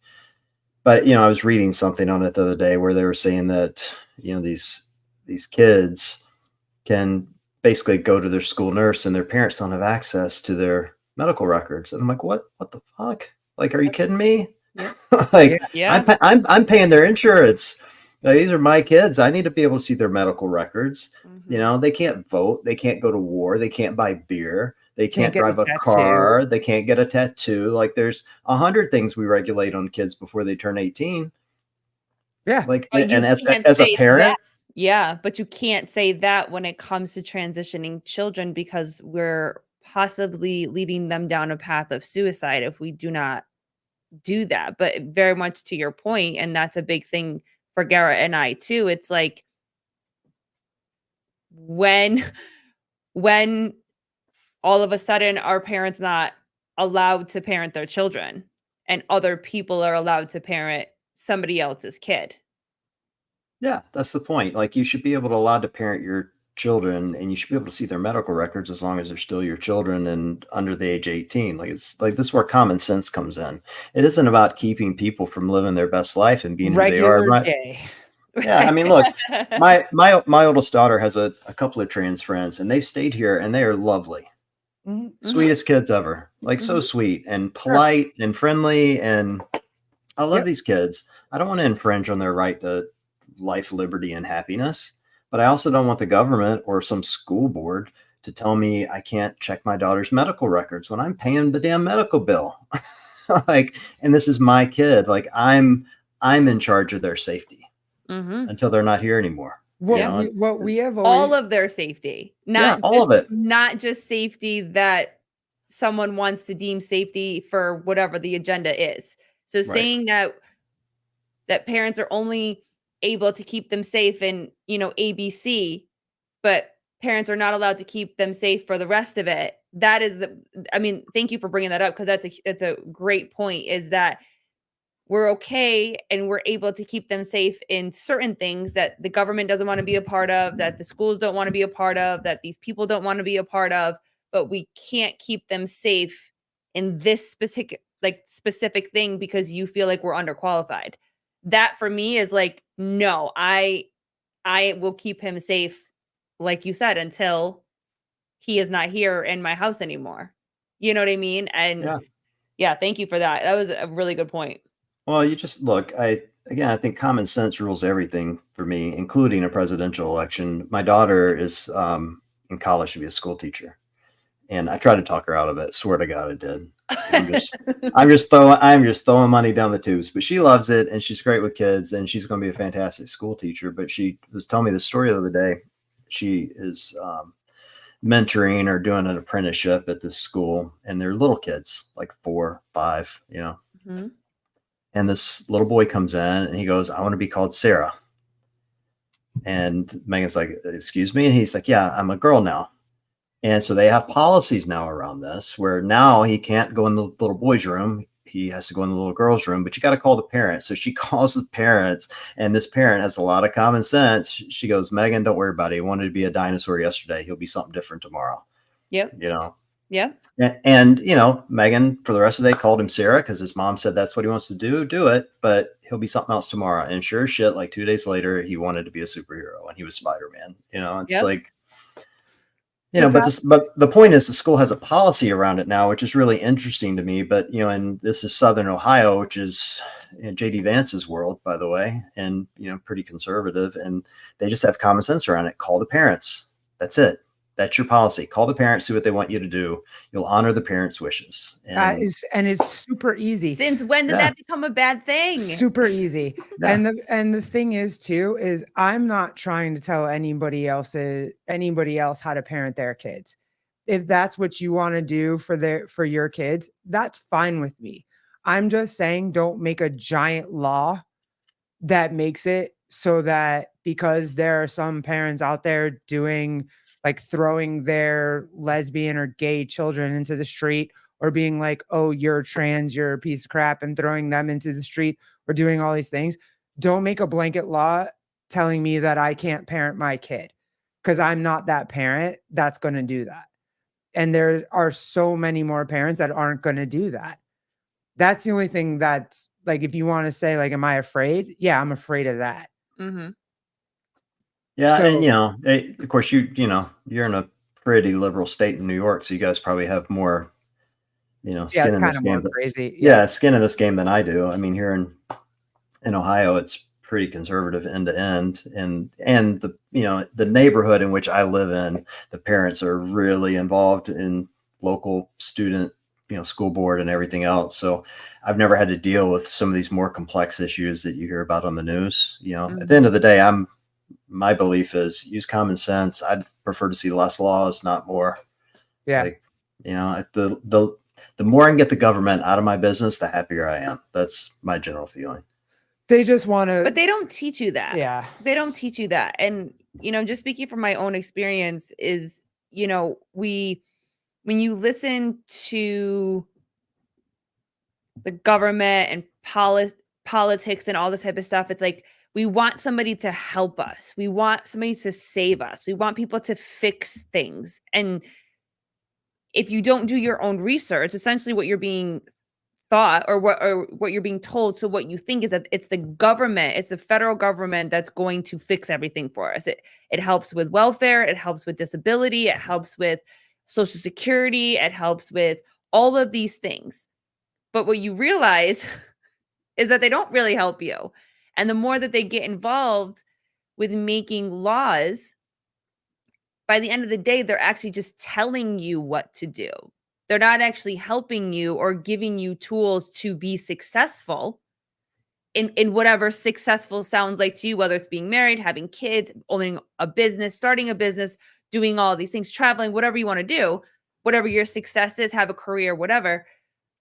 But, I was reading something on it the other day where they were saying that, these kids can basically go to their school nurse and their parents don't have access to their medical records. And I'm like, what the fuck? Like, are you kidding me?
Yeah.
Like,
Yeah.
I'm paying their insurance. These are my kids. I need to be able to see their medical records.
Mhm.
They can't vote. They can't go to war. They can't buy beer. They can't
Can't get a
drive a
tattoo.
car. They can't get a tattoo. Like, there's 100 things we regulate on kids before they turn 18.
Yeah.
Like,
But you
and as
can't
a
say
parent,
that. Yeah, but you can't say that when it comes to transitioning children because we're possibly leading them down a path of suicide if we do not do that. But very much to your point, and that's a big thing for Garrett and I too. It's like when when all of a sudden our parents not allowed to parent their children and other people are allowed to parent somebody else's kid.
yeah, that's the point. Like, you should be able to allow to parent your children, and you should be able to see their medical records as long as they're still your children and under the age of 18. Like, it's like, this is where common sense comes in. It isn't about keeping people from living their best life and being who they are.
Regular day.
Yeah, I mean, look, my oldest daughter has a couple of trans friends, and they've stayed here, and they are lovely.
Mhm.
Sweetest kids ever. Like, so sweet and polite and friendly, and I love
Yep.
these kids. I don't want to infringe on their right to life, liberty, and happiness, but I also don't want the government or some school board to tell me I can't check my daughter's medical records when I'm paying the damn medical bill. Like, and this is my kid. Like, I'm in charge of their safety
Mhm.
until they're not here anymore.
What we have
All
always
of their safety,
Yeah,
not
all of it.
not just safety that someone wants to deem safety for whatever the agenda is. So
Right.
saying that parents are only able to keep them safe in, ABC, but parents are not allowed to keep them safe for the rest of it. That is thank you for bringing that up because that's a great point, is that we're okay and we're able to keep them safe in certain things that the government doesn't want to be a part of, that the schools don't want to be a part of, that these people don't want to be a part of, but we can't keep them safe in this specific thing because you feel like we're underqualified. That for me is like, no, I will keep him safe, like you said, until he is not here in my house anymore. You know what I mean? And
Yeah.
yeah, thank you for that. That was a really good point.
Well, you just look, I think common sense rules everything for me, including a presidential election. My daughter is in college to be a school teacher. And I tried to talk her out of it. Swear to God, I did. I'm just throwing money down the tubes. But she loves it, and she's great with kids, and she's going to be a fantastic school teacher. But she was telling me the story the other day. She is mentoring or doing an apprenticeship at this school, and they're little kids, like 4, 5, you know.
Mhm.
And this little boy comes in, and he goes, "I want to be called Sarah." And Megan's like, "Excuse me?" And he's like, "Yeah, I'm a girl now." And so they have policies now around this where now he can't go in the little boy's room. He has to go in the little girl's room, but you got to call the parents. So she calls the parents, and this parent has a lot of common sense. She goes, "Megan, don't worry about it. He wanted to be a dinosaur yesterday. He'll be something different tomorrow."
Yep.
You know?
Yep.
And you know, Megan, for the rest of the day, called him Sarah because his mom said that's what he wants to do it, but he'll be something else tomorrow. And sure as shit, like 2 days later, he wanted to be a superhero and he was Spider-Man. You know, it's
Yep.
like, you know, but the point is the school has a policy around it now, which is really interesting to me. But you know, and this is Southern Ohio, which is JD Vance's world, by the way, and you know, pretty conservative, and they just have common sense around it. Call the parents. That's it. That's your policy. Call the parents, see what they want you to do. You'll honor the parents' wishes.
That
And
is, and it's super easy.
Since when did
Yeah.
that become a bad thing?
Super easy.
Yeah.
And the thing is too, is I'm not trying to tell anybody else how to parent their kids. If that's what you want to do for your kids, that's fine with me. I'm just saying don't make a giant law that makes it so that because there are some parents out there doing like throwing their lesbian or gay children into the street or being like, "Oh, you're trans, you're a piece of crap," and throwing them into the street or doing all these things. Don't make a blanket law telling me that I can't parent my kid because I'm not that parent that's going to do that. And there are so many more parents that aren't going to do that. That's the only thing that's like, if you want to say, like, am I afraid? Yeah, I'm afraid of that.
Mm-hmm.
Yeah,
So,
and you know, of course, you know, you're in a pretty liberal state in New York, so you guys probably have more, you know,
yeah,
skin
it's
in
kind
this
of more
game.
crazy. Yeah.
Yeah, skin in this game than I do. I mean, here in Ohio, it's pretty conservative end to end, and the you know the neighborhood in which I live in, the parents are really involved in local student, you know, school board and everything else. So I've never had to deal with some of these more complex issues that you hear about on the news. You know, at the end of the day, my belief is use common sense. I'd prefer to see less laws, not more.
Yeah.
Like, you know, the more I can get the government out of my business, the happier I am. That's my general feeling.
They just want to.
But they don't teach you that.
Yeah.
They don't teach you that. And, you know, just speaking from my own experience is, you know, when you listen to the government and politics and all this type of stuff, it's like we want somebody to help us. We want somebody to save us. We want people to fix things. And if you don't do your own research, essentially what you're being thought or what you're being told, so what you think is that it's the government, it's the federal government that's going to fix everything for us. It helps with welfare, it helps with disability, it helps with social security, it helps with all of these things. But what you realize is that they don't really help you. And the more that they get involved with making laws, by the end of the day, they're actually just telling you what to do. They're not actually helping you or giving you tools to be successful in whatever successful sounds like to you, whether it's being married, having kids, owning a business, starting a business, doing all these things, traveling, whatever you want to do, whatever your success is, have a career, whatever.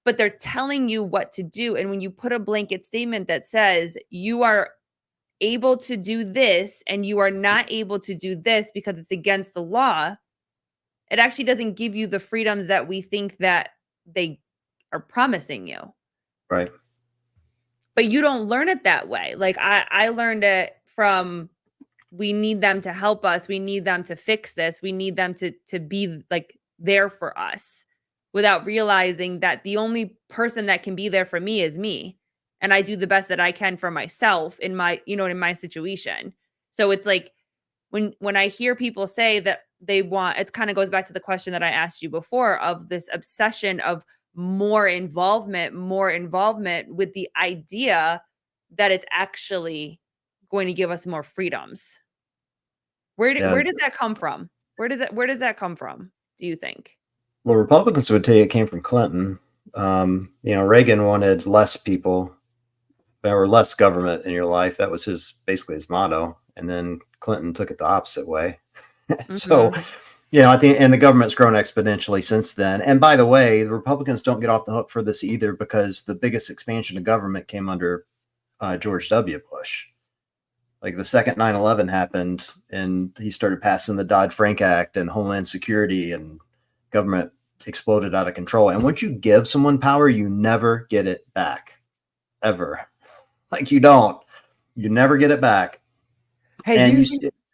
But they're telling you what to do. And when you put a blanket statement that says you are able to do this and you are not able to do this because it's against the law, it actually doesn't give you the freedoms that we think that they are promising you.
Right.
But you don't learn it that way. Like I learned it from, we need them to help us. We need them to fix this. We need them to be like there for us, without realizing that the only person that can be there for me is me. And I do the best that I can for myself in my, you know, in my situation. So it's like when I hear people say that they want, it kind of goes back to the question that I asked you before of this obsession of more involvement with the idea that it's actually going to give us more freedoms.
Yeah.
Where does that come from? Where does that come from, do you think?
Well, Republicans would tell you it came from Clinton. Reagan wanted less people or less government in your life. That was basically his motto. And then Clinton took it the opposite way. So,
Mhm.
I think, and the government's grown exponentially since then. And by the way, the Republicans don't get off the hook for this either, because the biggest expansion of government came under George W. Bush. Like the second 9/11 happened, and he started passing the Dodd-Frank Act and Homeland Security, and government exploded out of control. And once you give someone power, you never get it back, ever. Like you never get it back.
Hey,
And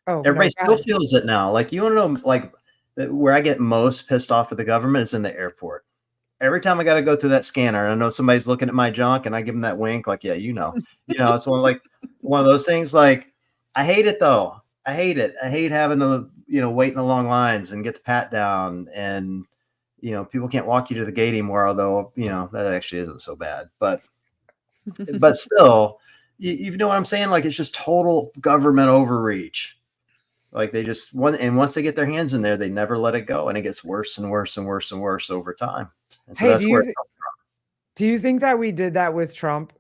everybody
go
still
ahead.
feels it now. Like, you want to know, like, where I get most pissed off with the government is in the airport. Every time I got to go through that scanner, and I know somebody's looking at my junk, and I give them that wink, like, yeah, it's one of those things. Like, I hate it though. I hate it. I hate having to, wait in the long lines and get the pat down, and people can't walk you to the gate anymore. Although, that actually isn't so bad, but still, you know what I'm saying? Like, it's just total government overreach. Like, they just once they get their hands in there, they never let it go, and it gets worse and worse and worse and worse over time. And so
Hey,
that's where
do you think that we did that with Trump?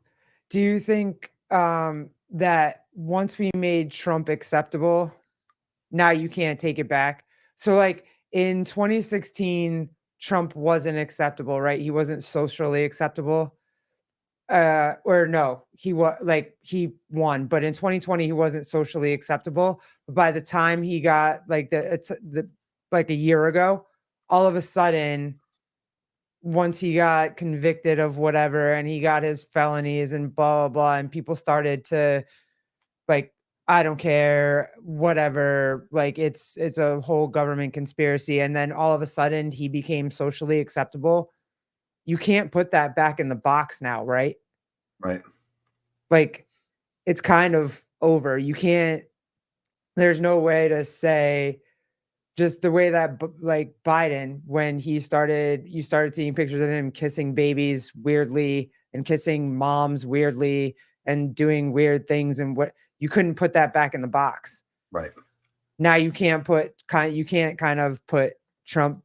Do you think that once we made Trump acceptable, now you can't take it back? So like in 2016, Trump wasn't acceptable, right? He wasn't socially acceptable. Or no, he won, but in 2020 he wasn't socially acceptable. But by the time he got like a year ago, all of a sudden, once he got convicted of whatever and he got his felonies and blah blah blah, and people started to like, I don't care, whatever, like it's a whole government conspiracy, and then all of a sudden he became socially acceptable. You can't put that back in the box now, right?
right.
Like, it's kind of over. You can't, there's no way to say, just the way that like Biden, when you started seeing pictures of him kissing babies weirdly and kissing moms weirdly and doing weird things, and what, you couldn't put that back in the box.
Right.
Now you can't kind of put Trump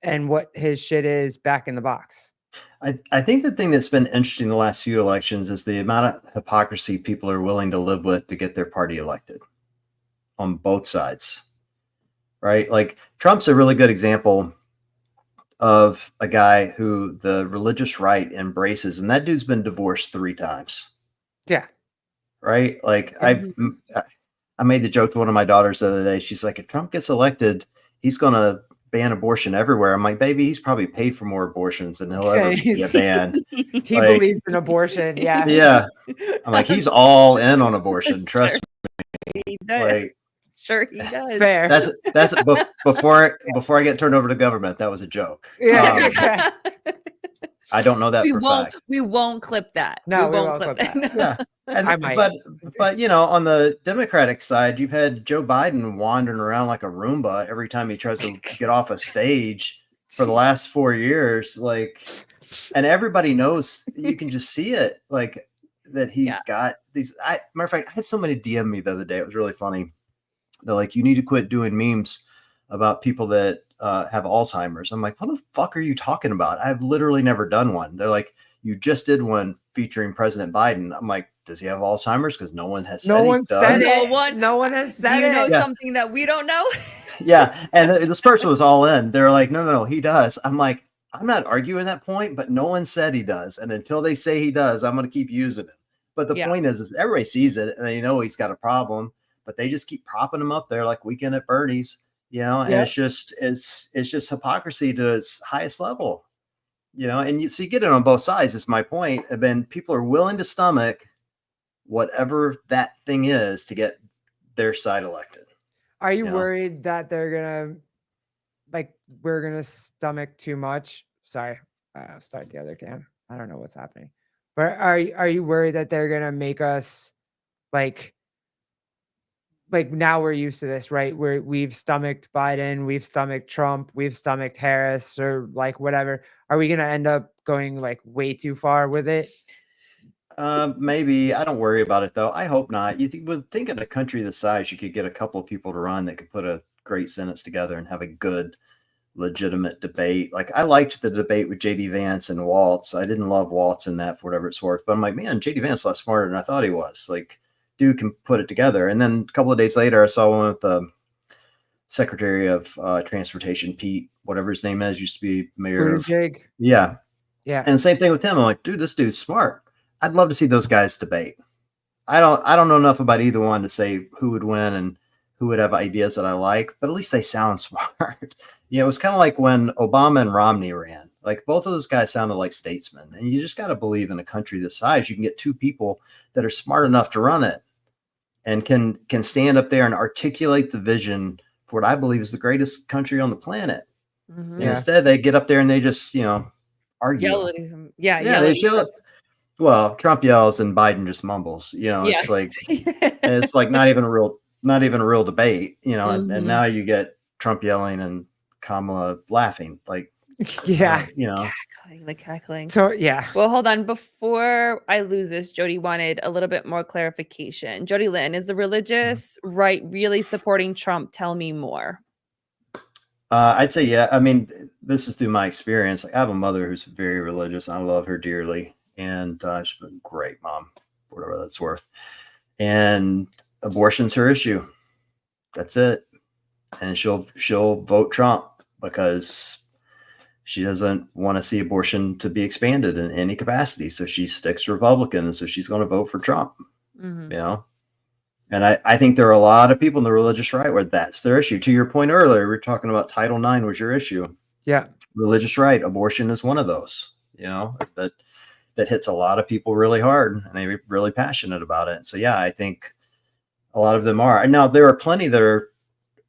and what his shit is back in the box.
I think the thing that's been interesting the last few elections is the amount of hypocrisy people are willing to live with to get their party elected on both sides. Right? Like, Trump's a really good example of a guy who the religious right embraces, and that dude's been divorced 3 times.
Yeah.
Right? Like,
Mhm.
I made the joke to one of my daughters the other day. She's like, if Trump gets elected, he's going to ban abortion everywhere. I'm like, baby, he's probably paid for more abortions than he'll ever be a ban.
He
Like,
believes in abortion. Yeah.
yeah. I'm like, he's all in on abortion. Trust
He
me.
does.
Like,
Sure he does.
Fair.
that's before I get turned over to government. That was a joke.
Yeah. Okay.
I don't know that
we
for
won't
fact.
we won't clip that.
No,
we won't clip
that.
that.
Yeah. And
I might.
but on the Democratic side, you've had Joe Biden wandering around like a Roomba every time he tries to get off a stage for the last 4 years. Like, and everybody knows, you can just see it, like, that he's got these. Matter of fact, I had somebody DM me the other day. It was really funny. They're like, you need to quit doing memes about people that have Alzheimer's. I'm like, what the fuck are you talking about? I've literally never done one. They're like, you just did one featuring President Biden. I'm like, does he have Alzheimer's? Because no one has said
No
he
one said
does.
it. No one has said
Do you know
it.
something that we don't know?
Yeah. And this person was all in. They're like, no, he does. I'm like, I'm not arguing that point, but no one said he does. And until they say he does, I'm going to keep using it. But the point is everybody sees it and they know he's got a problem, but they just keep propping him up there like Weekend at Bernie's, and it's just hypocrisy to its highest level, and so you get it on both sides, is my point. And then people are willing to stomach whatever that thing is to get their side elected.
Are you worried that they're gonna, like, we're gonna stomach too much? Sorry, start the other cam. I don't know what's happening, but are you worried that they're gonna make us like now we're used to this, right? We've stomached Biden, we've stomached Trump, we've stomached Harris, or like whatever. Are we gonna end up going like way too far with it?
Maybe. I don't worry about it though. I hope not. You would think in a country this size, you could get a couple of people to run that could put a great sentence together and have a good legitimate debate. Like I liked the debate with JD Vance and Waltz. I didn't love Waltz in that for whatever it's worth, but I'm like, man, JD Vance is a lot smarter than I thought he was. Like, dude can put it together. And then a couple of days later, I saw one with the Secretary of Transportation, Pete, whatever his name is, used to be mayor of. Yeah.
Yeah.
And same thing with him. I'm like, dude, this dude's smart. I'd love to see those guys debate. I don't know enough about either one to say who would win and who would have ideas that I like, but at least they sound smart. It was kind of like when Obama and Romney ran. Like both of those guys sounded like statesmen, and you just got to believe in a country this size, you can get two people that are smart enough to run it and can stand up there and articulate the vision for what I believe is the greatest country on the planet.
Mm-hmm.
And instead, they get up there and they just argue.
Yell at him. Yeah,
they yell. Well, Trump yells and Biden just mumbles.
Yes.
It's like not even a real debate. And now you get Trump yelling and Kamala laughing. Like,
cackling.
So yeah.
Well, hold on. Before I lose this, Jody wanted a little bit more clarification. Jody Lynn, is the religious right really supporting Trump? Tell me more.
I'd say yeah. I mean, this is through my experience. I have a mother who's very religious. I love her dearly. And she's been a great mom, whatever that's worth. And abortion's her issue. That's it. And she'll vote Trump because she doesn't want to see abortion to be expanded in any capacity. So she sticks Republican, and so she's going to vote for Trump. Mm-hmm. And I think there are a lot of people in the religious right where that's their issue. To your point earlier, we were talking about Title IX was your issue.
Yeah.
Religious right. Abortion is one of those, that hits a lot of people really hard, and they're really passionate about it. So yeah, I think a lot of them are. Now there are plenty that are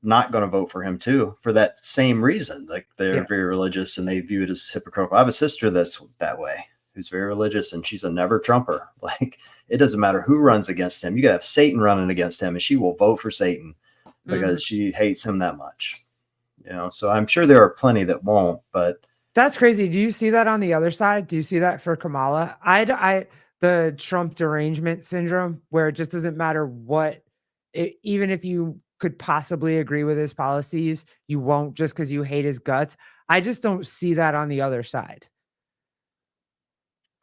not going to vote for him too, for that same reason. Like they're very religious and they view it as hypocritical. I have a sister that's that way, who's very religious, and she's a never Trumper. Like it doesn't matter who runs against him. You could have Satan running against him and she will vote for Satan because she hates him that much. So I'm sure there are plenty that won't, but
that's crazy. Do you see that on the other side? Do you see that for Kamala? The Trump derangement syndrome, where it just doesn't matter even if you could possibly agree with his policies, you won't just because you hate his guts. I just don't see that on the other side.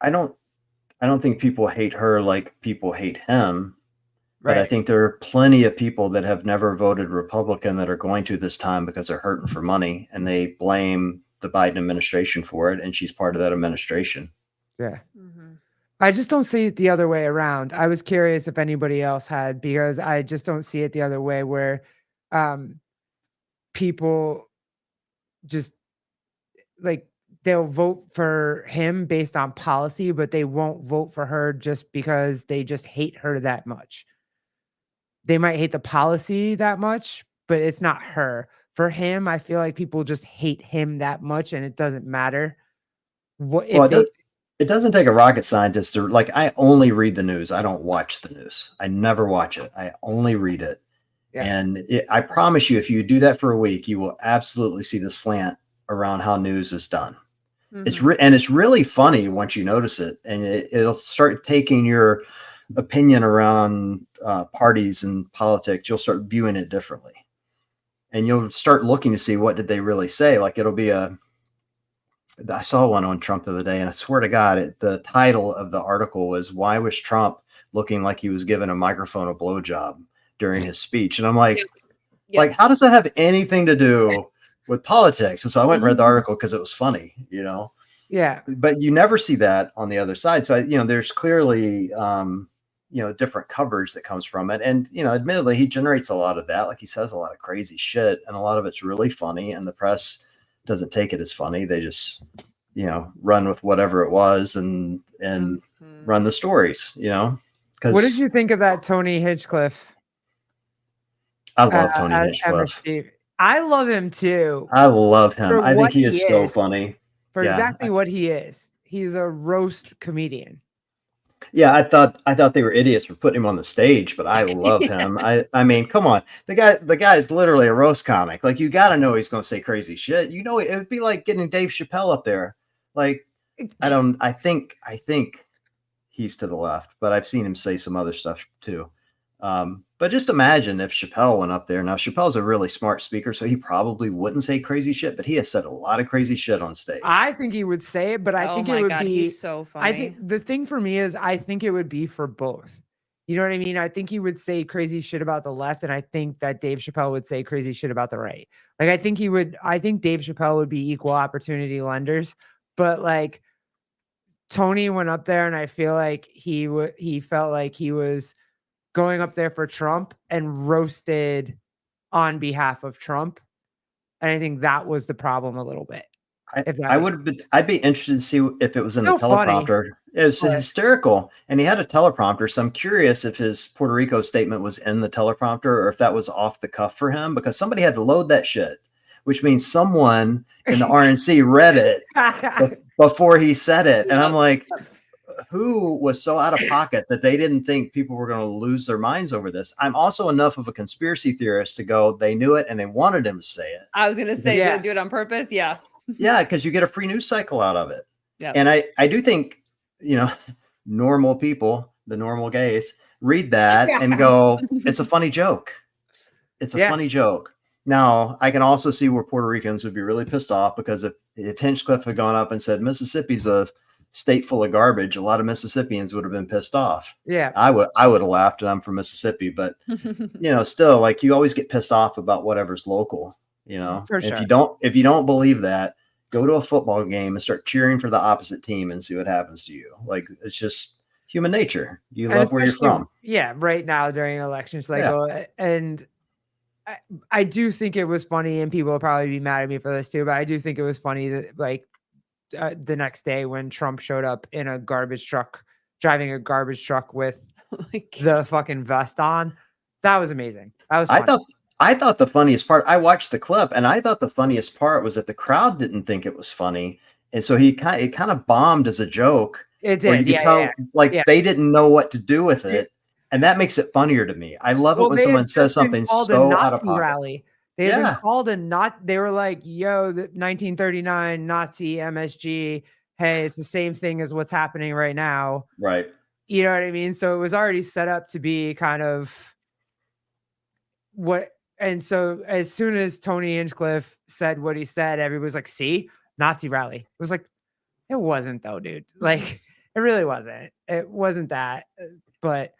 I don't think people hate her like people hate him. Right. But I think there are plenty of people that have never voted Republican that are going to this time because they're hurting for money, and they blame the Biden administration for it, and she's part of that administration.
Yeah. Mm-hmm. I just don't see it the other way around. I was curious if anybody else had, because I just don't see it the other way where people just like they'll vote for him based on policy, but they won't vote for her just because they just hate her that much. They might hate the policy that much, but it's not her. For him, I feel like people just hate him that much, and it doesn't matter.
It doesn't take a rocket scientist to I only read the news. I don't watch the news. I never watch it. I only read it. Yeah. And I promise you, if you do that for a week, you will absolutely see the slant around how news is done. Mm-hmm. It's really funny once you notice it, and it'll start taking your opinion around parties and politics. You'll start viewing it differently. And you'll start looking to see what did they really say. Like it'll be I saw one on Trump the other day, and I swear to God, the title of the article was, "Why was Trump looking like he was giving a microphone a blowjob during his speech?" And I'm like, how does that have anything to do with politics? And so I went and read the article because it was funny,
Yeah.
But you never see that on the other side. So, there's clearly, different coverage that comes from it. And, admittedly, he generates a lot of that. Like he says a lot of crazy shit, and a lot of it's really funny, and the press doesn't take it as funny. They just, run with whatever it was and run the stories,
What did you think of that Tony Hinchcliffe?
I love Tony Hinchcliffe.
I love him too.
I love him. I think he is so funny.
For exactly what he is. He's a roast comedian.
Yeah, I thought they were idiots for putting him on the stage, but I love him. I mean, come on. The guy is literally a roast comic. Like, you got to know he's going to say crazy shit. It would be like getting Dave Chappelle up there. Like, I think he's to the left, but I've seen him say some other stuff too. But But just imagine if Chappelle went up there. Now, Chappelle's a really smart speaker, so he probably wouldn't say crazy shit, but he has said a lot of crazy shit on stage.
I think he would say it, but I
Oh
think it
my
would
God,
be.
he's so
I
funny.
think the thing for me is I think it would be for both. You know what I mean? I think he would say crazy shit about the left, and I think that Dave Chappelle would say crazy shit about the right. Like I think Dave Chappelle would be equal opportunity lenders, but like Tony went up there, and I feel like he felt like he was going up there for Trump and roasted on behalf of Trump. And I think that was the problem a little bit. If that makes sense.
I'd be interested to see if it was in the
Still funny,
teleprompter. It was
but
hysterical, and he had a teleprompter. So I'm curious if his Puerto Rico statement was in the teleprompter or if that was off the cuff for him, because somebody had to load that shit, which means someone in the RNC read it before he said it. And I'm like, who was so out of pocket that they didn't think people were going to lose their minds over this? I'm also enough of a conspiracy theorist to go, they knew it and they wanted him to say it.
I was gonna say,
Yeah.
they do it on purpose. Yeah.
Yeah, because you get a free news cycle out of it.
Yeah.
And I do think, normal people, the normal gays, read that and go, it's a funny joke. It's a funny joke. Now, I can also see where Puerto Ricans would be really pissed off, because if Hinchcliffe had gone up and said Mississippi's a state full of garbage, a lot of Mississippians would have been pissed off.
Yeah.
I would have laughed, and I'm from Mississippi, but still, like, you always get pissed off about whatever's local,
For
And
sure.
if you don't believe that, go to a football game and start cheering for the opposite team and see what happens to you. Like, it's just human nature. You
And
love where you're
especially,
from.
Yeah, right now during an election cycle. And I do think it was funny, and people will probably be mad at me for this too, but I do think it was funny that like the next day when Trump showed up in a garbage truck, driving a garbage truck with the fucking vest on. That was amazing. That was funny.
I thought the funniest part, I watched the clip, and I thought the funniest part was that the crowd didn't think it was funny. And so it kind of bombed as a joke.
It did.
You could tell, they didn't know what to do with it. And that makes it funnier to me. I love it when someone says something so out of pocket.
Rally. They had been called they were like, yo, the 1939 Nazi MSG. Hey, it's the same thing as what's happening right now.
Right.
You know what I mean? So it was already set up to be kind of what. And so as soon as Tony Hinchcliffe said what he said, everybody was like, see, Nazi rally. It was like, it wasn't though, dude. Like, it really wasn't. It wasn't that. But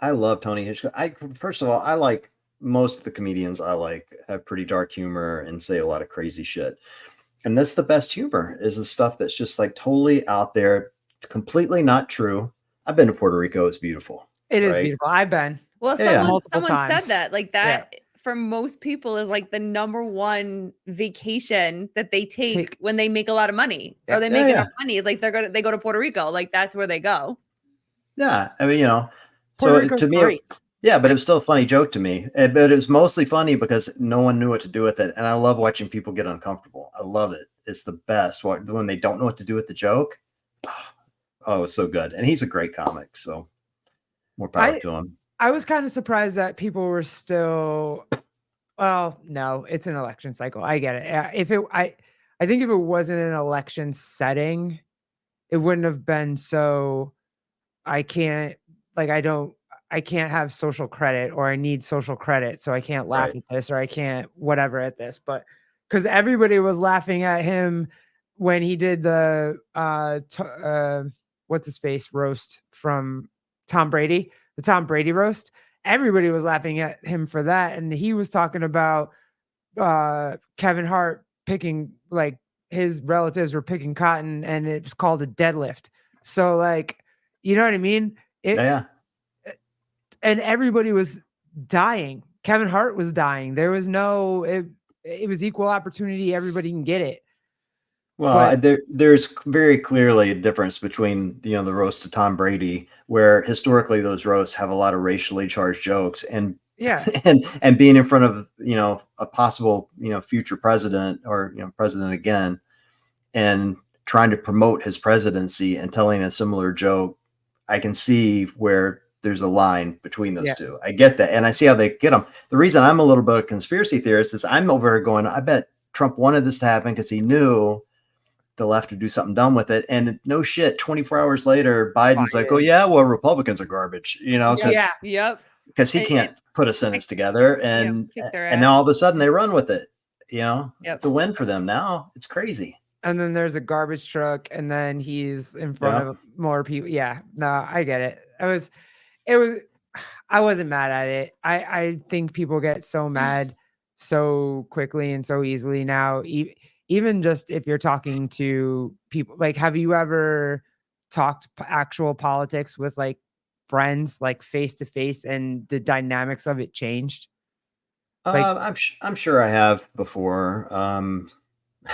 I love Tony Hinchcliffe. First of all, I like most of the comedians I like have pretty dark humor and say a lot of crazy shit. And that's the best humor, is the stuff that's just like totally out there, completely not true. I've been to Puerto Rico. It's beautiful.
It is beautiful. I've been.
Well, someone said that, like that for most people is like the number one vacation that they take when they make a lot of money or they make enough money. It's like they go to Puerto Rico. Like that's where they go.
Yeah. I mean,
Puerto
so
Rico's
to me,
great.
but it was still a funny joke to me. But it was mostly funny because no one knew what to do with it. And I love watching people get uncomfortable. I love it. It's the best when they don't know what to do with the joke. Oh, it's so good. And he's a great comic. So more power to him.
I was kind of surprised that people were still, well, no, it's an election cycle. I get it. I think if it wasn't an election setting, it wouldn't have been so, I can't have social credit, or I need social credit, so I can't laugh at this, or I can't whatever at this. But because everybody was laughing at him when he did the what's his face roast from Tom Brady, the Tom Brady roast. Everybody was laughing at him for that, and he was talking about Kevin Hart picking, like, his relatives were picking cotton, and it was called a deadlift. So, like, you know what I mean? And everybody was dying. Kevin Hart was dying. There was no, it was equal opportunity. Everybody can get it.
Well, there's very clearly a difference between, the roast to Tom Brady, where historically those roasts have a lot of racially charged jokes, and and being in front of, a possible, future president, or, president again, and trying to promote his presidency and telling a similar joke. I can see where there's a line between those two. I get that. And I see how they get them. The reason I'm a little bit of a conspiracy theorist is I'm over here going, I bet Trump wanted this to happen because he knew the left would do something dumb with it. And no shit, 24 hours later, Biden's like, oh yeah, well, Republicans are garbage,
Yep.
because he
It-
can't put a sentence together, and
kick their
and
ass.
now all of a sudden they run with it.
Yep.
It's a win for them now. It's crazy.
And then there's a garbage truck, and then he's in front
Yeah.
of more people. Yeah, no, I get it. It was, I wasn't mad at it. I think people get so mad so quickly and so easily now. Even just if you're talking to people, like, have you ever talked actual politics with like friends, like face to face, and the dynamics of it changed? Like,
I'm sure I have before.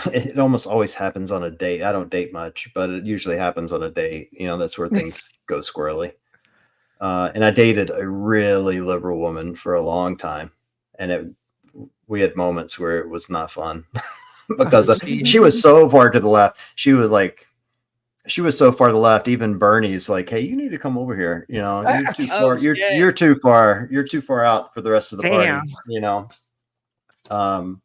It almost always happens on a date. I don't date much, but it usually happens on a date. That's where things go squirrely. And I dated a really liberal woman for a long time, and we had moments where it was not fun because
geez.
she was so far to the left. She was so far to the left. Even Bernie's like, "Hey, you need to come over here. You're too
Oh,
far.
shit.
You're too far. You're too far out for the rest of the
Damn.
party."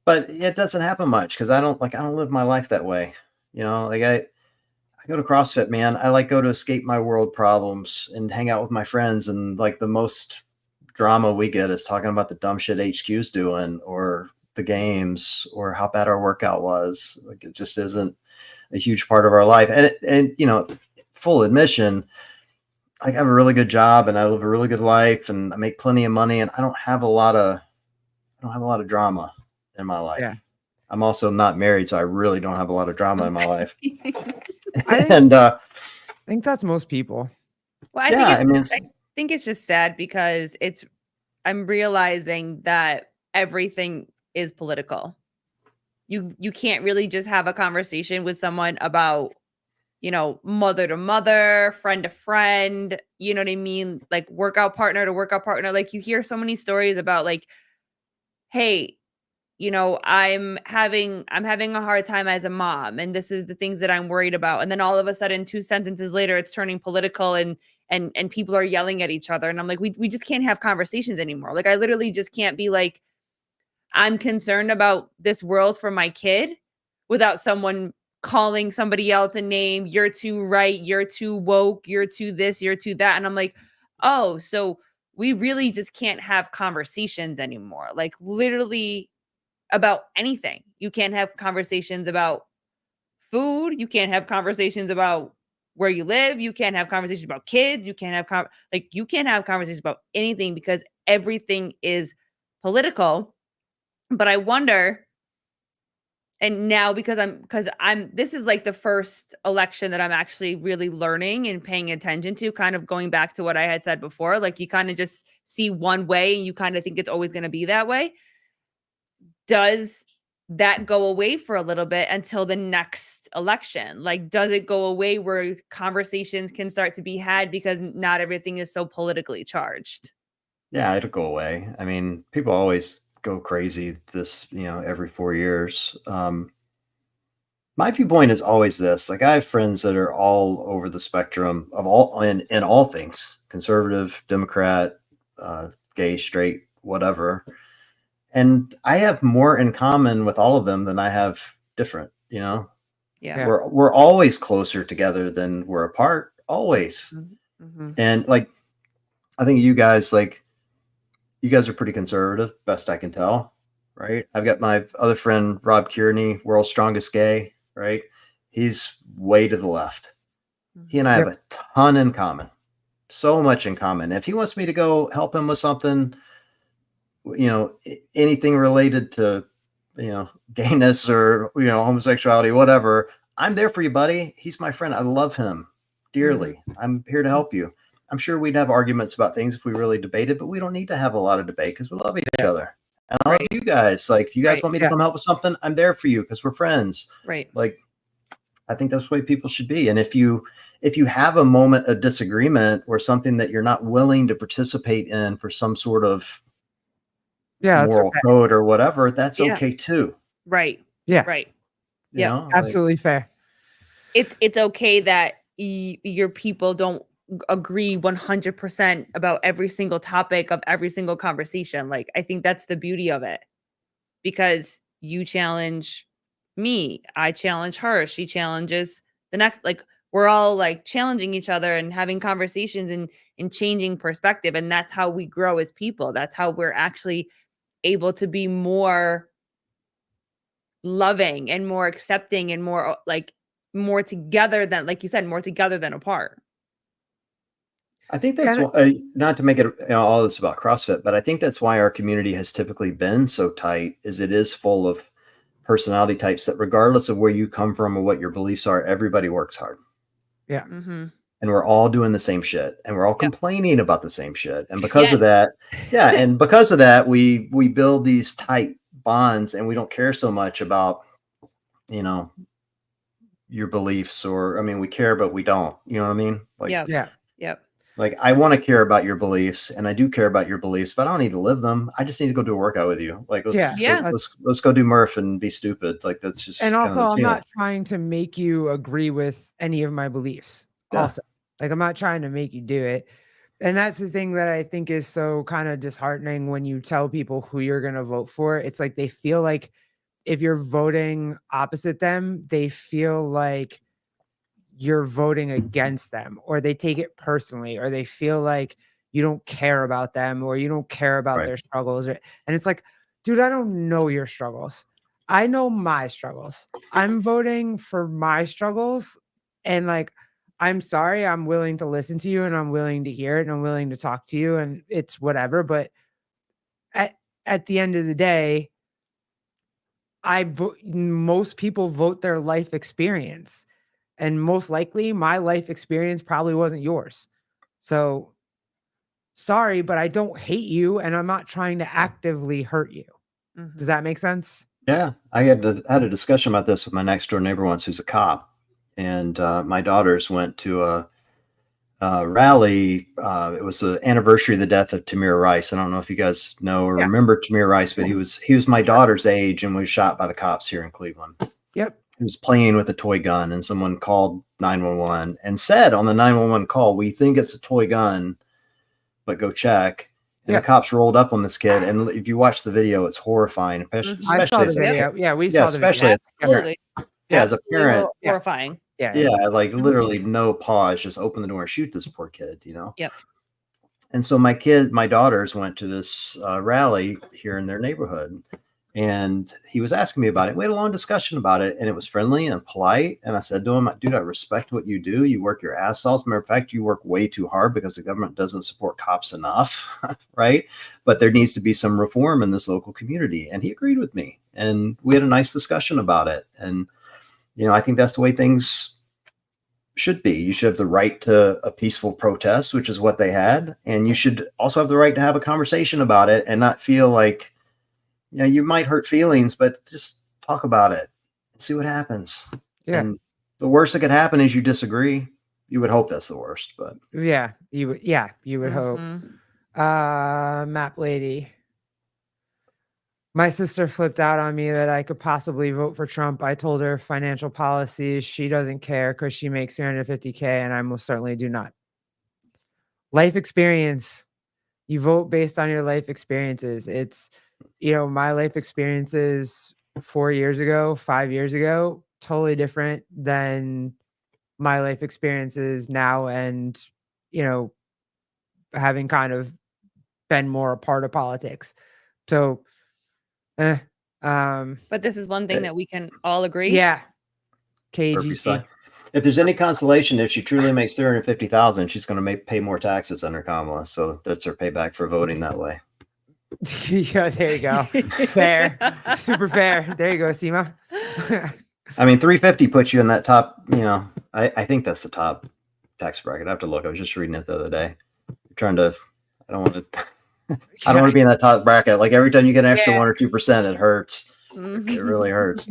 But it doesn't happen much because I don't live my life that way. I go to CrossFit, man. I go to escape my world problems and hang out with my friends. And the most drama we get is talking about the dumb shit HQ's doing, or the games, or how bad our workout was. It just isn't a huge part of our life. And full admission, I have a really good job and I live a really good life and I make plenty of money, and I don't have a lot of drama in my life.
Yeah.
I'm also not married, so I really don't have a lot of drama in my life.
I think that's most people.
Well, I think it's just sad because I'm realizing that everything is political. You can't really just have a conversation with someone about, mother to mother, friend to friend, you know what I mean? Like workout partner to workout partner. Like you hear so many stories about like, hey, I'm having a hard time as a mom, and this is the things that I'm worried about. And then all of a sudden, 2 sentences later, it's turning political, and people are yelling at each other. And I'm like, we just can't have conversations anymore. Like I literally just can't be like, I'm concerned about this world for my kid without someone calling somebody else a name. You're too right. You're too woke. You're too this. You're too that. And I'm like, oh, so we really just can't have conversations anymore. Like literally about anything. You can't have conversations about food. You can't have conversations about where you live. You can't have conversations about kids. You can't have you can't have conversations about anything because everything is political. But I wonder, and now because I'm this is like the first election that I'm actually really learning and paying attention to, kind of going back to what I had said before. Like you kind of just see one way and you kind of think it's always going to be that way. Does that go away for a little bit until the next election? Like, does it go away where conversations can start to be had because not everything is so politically charged?
Yeah, it'll go away. I mean, people always go crazy every 4 years. My viewpoint is always this. Like, I have friends that are all over the spectrum of in all things, conservative, Democrat, gay, straight, whatever. And I have more in common with all of them than I have different,
Yeah.
We're always closer together than we're apart, always.
Mm-hmm.
And I think you guys are pretty conservative, best I can tell, right? I've got my other friend, Rob Kearney, world's strongest gay, right? He's way to the left. He and I have a ton in common, so much in common. If he wants me to go help him with something, anything related to, gayness or, homosexuality, whatever, I'm there for you, buddy. He's my friend. I love him dearly. I'm here to help you. I'm sure we'd have arguments about things if we really debated, but we don't need to have a lot of debate because we love each other. And I love you guys. Like, if you guys want me to come help with something, I'm there for you because we're friends.
Right.
Like, I think that's the way people should be. And if you have a moment of disagreement or something that you're not willing to participate in for some sort of moral code or whatever, that's okay too.
Right.
Yeah.
Right.
Yeah.
Absolutely fair.
It's okay that your people don't agree 100% about every single topic of every single conversation. Like, I think that's the beauty of it, because you challenge me, I challenge her, she challenges the next. Like, we're all like challenging each other and having conversations and changing perspective. And that's how we grow as people. That's how we're actually able to be more loving and more accepting and more like more together than, like you said, more together than apart.
I think that's
And
why, not to make it all this about CrossFit, but I think that's why our community has typically been so tight, is it is full of personality types that regardless of where you come from or what your beliefs are, everybody works hard.
yeah.
Mm-hmm.
And we're all doing the same shit and we're all
Yep.
complaining about the same shit. And because of that, and because of that, we build these tight bonds and we don't care so much about, you know, your beliefs, or, I mean, we care, but we don't, you know what I mean? Like,
Yep.
like I want to care about your beliefs and I do care about your beliefs, but I don't need to live them. I just need to go do a workout with you. Like, let's go do Murph and be stupid. Like, that's just
And
kind of
also,
the
I'm
feeling.
not trying to make you agree with any of my beliefs.
Yeah.
Also, like, I'm not trying to make you do it. And that's the thing that I think is so kind of disheartening when you tell people who you're going to vote for. It's like they feel like if you're voting opposite them, they feel like you're voting against them, or they take it personally, or they feel like you don't care about them, or you don't care about
Right.
their struggles. And it's like, dude, I don't know your struggles. I know my struggles. I'm voting for my struggles. And like, I'm sorry, I'm willing to listen to you and I'm willing to hear it and I'm willing to talk to you and it's whatever. But at, at the end of the day, most people vote their life experience. And most likely my life experience probably wasn't yours. So sorry, but I don't hate you and I'm not trying to actively hurt you.
Mm-hmm.
Does that make sense?
Yeah. I had a discussion about this with my next door neighbor once, who's a cop. And my daughters went to a rally. It was the anniversary of the death of Tamir Rice. I don't know if you guys know or remember Tamir Rice, but he was my daughter's age and was shot by the cops here in Cleveland.
Yep.
He was playing with a toy gun and someone called 911 and said on the 911 call, "We think it's a toy gun, but go check." And the cops rolled up on this kid. And if you watch the video, it's horrifying. Especially
I saw the
as a
video. Yeah, we saw the video.
especially
Absolutely.
as a parent.
Horrifying.
Yeah, like literally no pause, just open the door and shoot this poor kid, you know?
Yep.
And so my daughters went to this rally here in their neighborhood, and he was asking me about it. We had a long discussion about it, and it was friendly and polite. And I said to him, "Dude, I respect what you do. You work your ass off. Matter of fact, you work way too hard because the government doesn't support cops enough, right? But there needs to be some reform in this local community." And he agreed with me, and we had a nice discussion about it. And you know, I think that's the way things should be. You should have the right to a peaceful protest, which is what they had. And you should also have the right to have a conversation about it and not feel like, you know, you might hurt feelings, but just talk about it and see what happens.
Yeah.
And the worst that could happen is you disagree. You would hope that's the worst, but
Yeah, you would hope. Map lady. My sister flipped out on me that I could possibly vote for Trump. I told her financial policies, she doesn't care because she makes 350K and I most certainly do not. Life experience. You vote based on your life experiences. It's, you know, my life experiences 4 years ago, 5 years ago, totally different than my life experiences now. And, you know, having kind of been more a part of politics. So,
but this is one thing that we can all agree.
Yeah.
Burpee
KGC.
side. If there's any consolation, if she truly makes 350,000, she's going to pay more taxes under Kamala. So that's her payback for voting that way.
Yeah, there you go. Fair. Super fair. There you go, Seema.
I mean, 350 puts you in that top, you know, I think that's the top tax bracket. I have to look. I was just reading it the other day. I don't want to I don't want to be in that top bracket. Like every time you get an extra 1 or 2%, it hurts. It really hurts.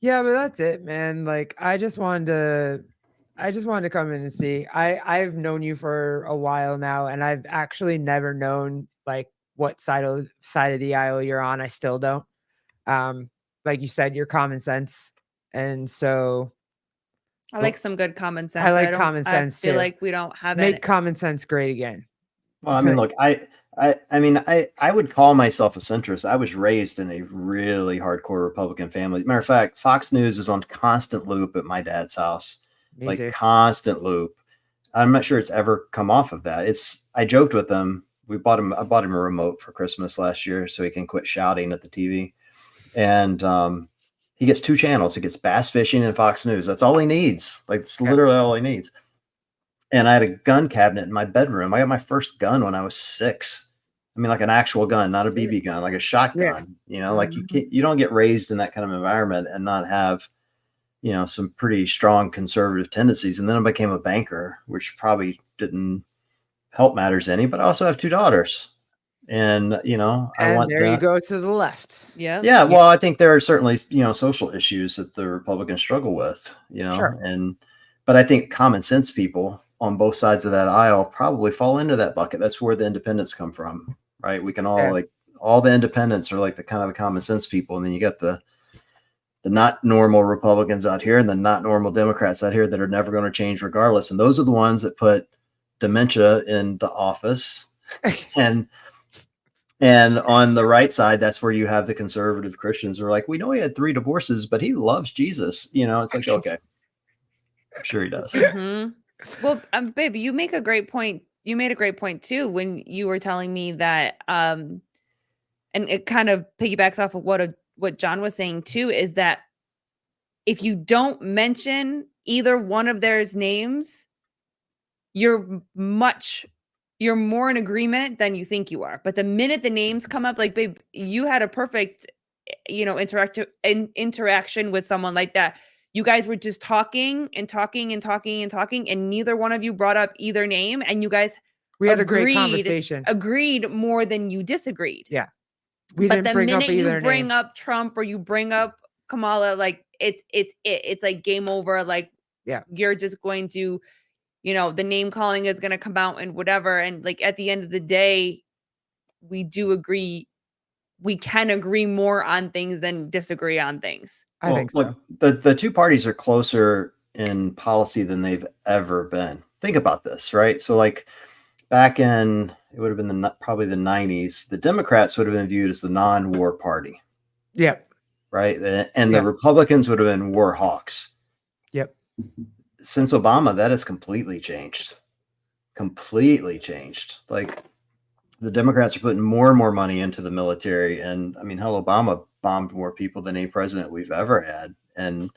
Yeah, but that's it, man. Like I just wanted to come in and see. I've known you for a while now, and I've actually never known like what side of the aisle you're on. I still don't. Like you said, you're common sense. And so
I like some good common sense.
I like common sense
I feel
too.
like we don't have
Make
it.
common sense great again.
Well, I mean, look, I mean, I would call myself a centrist. I was raised in a really hardcore Republican family. Matter of fact, Fox News is on constant loop at my dad's house,
Me
like
too.
constant loop. I'm not sure it's ever come off of that. I joked with him. I bought him a remote for Christmas last year so he can quit shouting at the TV. And he gets 2 channels. He gets bass fishing and Fox News. That's all he needs. Like, it's literally all he needs. And I had a gun cabinet in my bedroom. I got my first gun when I was 6. I mean, like an actual gun, not a BB gun, like a shotgun. Like you don't get raised in that kind of environment and not have, some pretty strong conservative tendencies. And then I became a banker, which probably didn't help matters any. But I also have 2 daughters, and I
And
want
there you
that.
go to the left.
Yeah.
Yeah, well, I think there are certainly, social issues that the Republicans struggle with,
Sure.
but I think common sense people on both sides of that aisle probably fall into that bucket. That's where the independents come from, right? We can all all the independents are like the kind of the common sense people. And then you got the not normal Republicans out here and the not normal Democrats out here that are never going to change regardless. And those are the ones that put dementia in the office. And on the right side, that's where you have the conservative Christians who are like, we know he had 3 divorces, but he loves Jesus. It's like, okay, I'm sure he does.
Mm-hmm. Well, babe, you make a great point. You made a great point too when you were telling me that, and it kind of piggybacks off of what John was saying too, is that if you don't mention either one of their names, you're more in agreement than you think you are. But the minute the names come up, like, babe, you had a perfect, interaction with someone like that. You guys were just talking and talking and talking and talking, and neither one of you brought up either name, and you guys
We had a great conversation.
agreed more than you disagreed.
Yeah. We
But
didn't
the
bring up
minute you
either
bring
name.
up Trump or you bring up Kamala, like it's like game over. Like,
Yeah.
you're just going to, the name calling is going to come out and whatever. And like at the end of the day, we do agree. We can agree more on things than disagree on things.
I think so.
Look, the 2 parties are closer in policy than they've ever been. Think about this, right? So like back in, it would have been probably the 90s, the Democrats would have been viewed as the non-war party.
Yep.
Right. And the Republicans would have been war hawks.
Yep.
Since Obama, that has completely changed. Like, the Democrats are putting more and more money into the military. And I mean, hell, Obama bombed more people than any president we've ever had. And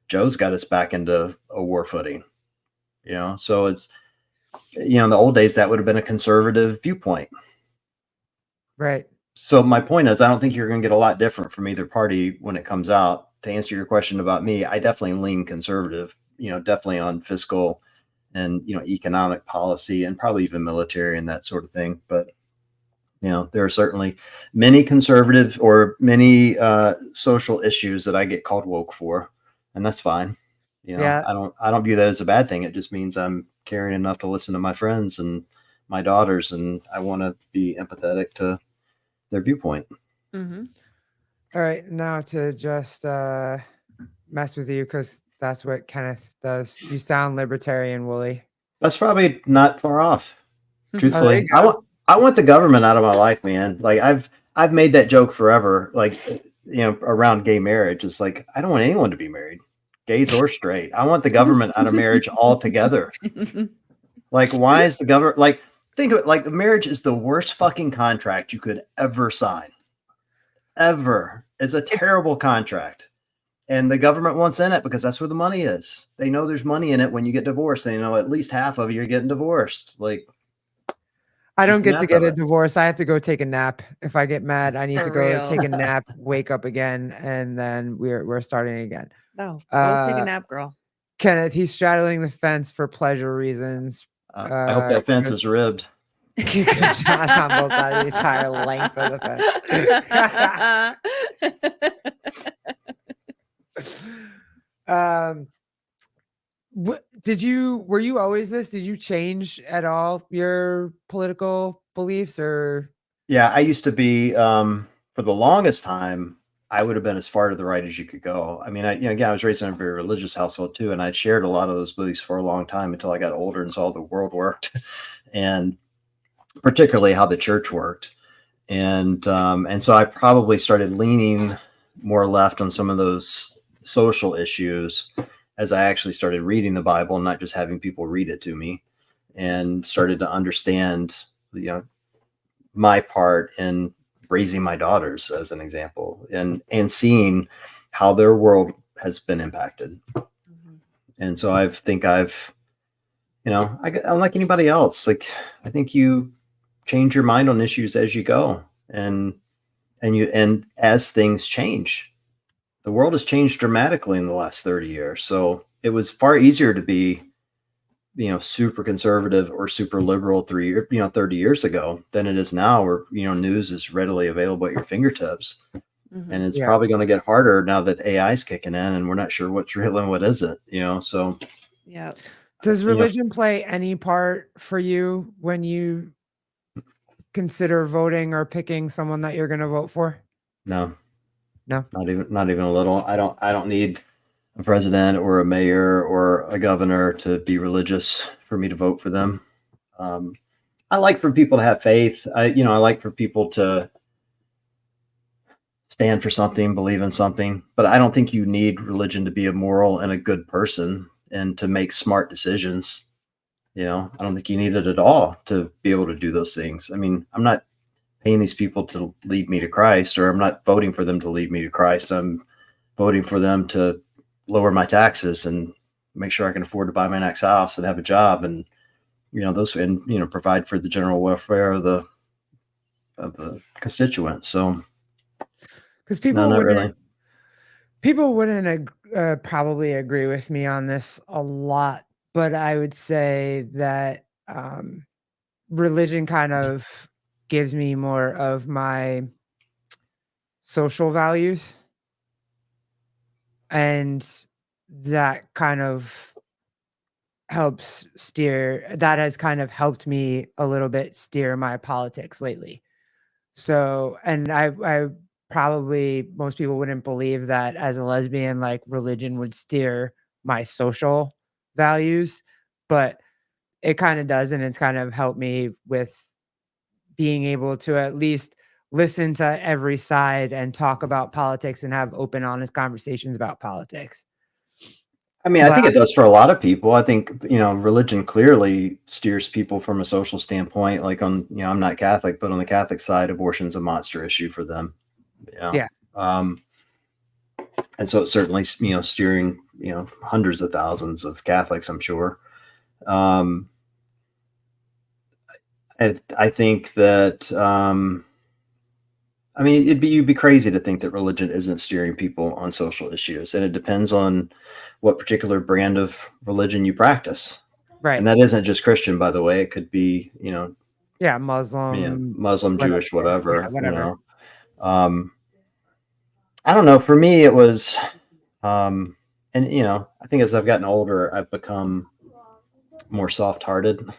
Joe's got us back into a war footing, so it's, in the old days, that would have been a conservative viewpoint.
Right.
So my point is, I don't think you're going to get a lot different from either party when it comes out. To answer your question about me, I definitely lean conservative, definitely on fiscal and, economic policy and probably even military and that sort of thing. But, there are certainly many conservative or many social issues that I get called woke for, and that's fine. I don't view that as a bad thing. It just means I'm caring enough to listen to my friends and my daughters, and I want to be empathetic to their viewpoint.
Mm-hmm.
All right, now to just mess with you because that's what Kenneth does. You sound libertarian, Wooley.
That's probably not far off. Truthfully,
Oh,
I want the government out of my life, man. Like I've made that joke forever. Like, around gay marriage, it's like I don't want anyone to be married, gays or straight. I want the government out of marriage altogether. Like, why is the government like? Think of it like marriage is the worst fucking contract you could ever sign. Ever. It's a terrible contract. And the government wants in it because that's where the money is. They know there's money in it when you get divorced. They know at least half of you are getting divorced. Like,
I don't get to get a divorce. I have to go take a nap. If I get mad, I need to go take a nap, wake up again, and then we're starting again.
No, go take a nap, girl.
Kenneth, he's straddling the fence for pleasure reasons.
I hope that fence is ribbed.
John's on both sides of the entire length of the fence. Were you always this? Did you change at all your political beliefs or?
Yeah, I used to be, for the longest time, I would have been as far to the right as you could go. I mean, again, I was raised in a very religious household too, and I'd shared a lot of those beliefs for a long time until I got older and saw the world worked. And particularly how the church worked. And so I probably started leaning more left on some of those social issues as I actually started reading the Bible and not just having people read it to me, and started to understand, my part in raising my daughters, as an example, and seeing how their world has been impacted. And so I'm like anybody else. Like, I think you change your mind on issues as you go, and as things change. The world has changed dramatically in the last 30 years. So it was far easier to be, super conservative or super liberal 30 years ago than it is now, where, news is readily available at your fingertips. And it's probably going to get harder now that AI is kicking in and we're not sure what's real and what isn't, so.
Yeah.
Does religion play any part for you when you consider voting or picking someone that you're going to vote for?
No,
No.
not even a little. I don't need a president or a mayor or a governor to be religious for me to vote for them. I like for people to have faith. I like for people to stand for something, believe in something, but I don't think you need religion to be a moral and a good person and to make smart decisions. I don't think you need it at all to be able to do those things. I mean, I'm not paying these people to lead me to Christ, or I'm not voting for them to lead me to Christ. I'm voting for them to lower my taxes and make sure I can afford to buy my next house and have a job, and provide for the general welfare of the constituents. So,
because people
no, not
wouldn't
really.
people wouldn't probably agree with me on this a lot, but I would say that religion kind of gives me more of my social values, and that kind of has kind of helped me a little bit steer my politics lately. So, and I probably, most people wouldn't believe that as a lesbian, like, religion would steer my social values, but it kind of does, and it's kind of helped me with being able to at least listen to every side and talk about politics and have open, honest conversations about politics.
I mean, I
But
think it does for a lot of people. I think, religion clearly steers people from a social standpoint. Like, I'm not Catholic, but on the Catholic side, abortion's a monster issue for them.
Yeah.
Um, and so it's certainly, steering, hundreds of thousands of Catholics, I'm sure. I think that, I mean, you'd be crazy to think that religion isn't steering people on social issues, and it depends on what particular brand of religion you practice.
right.
And that isn't just Christian, by the way. It could be,
Yeah, Muslim,
Muslim,
whatever.
Jewish,
Yeah,
whatever.
whatever.
I don't know. For me, it was, and I think as I've gotten older, I've become more soft-hearted.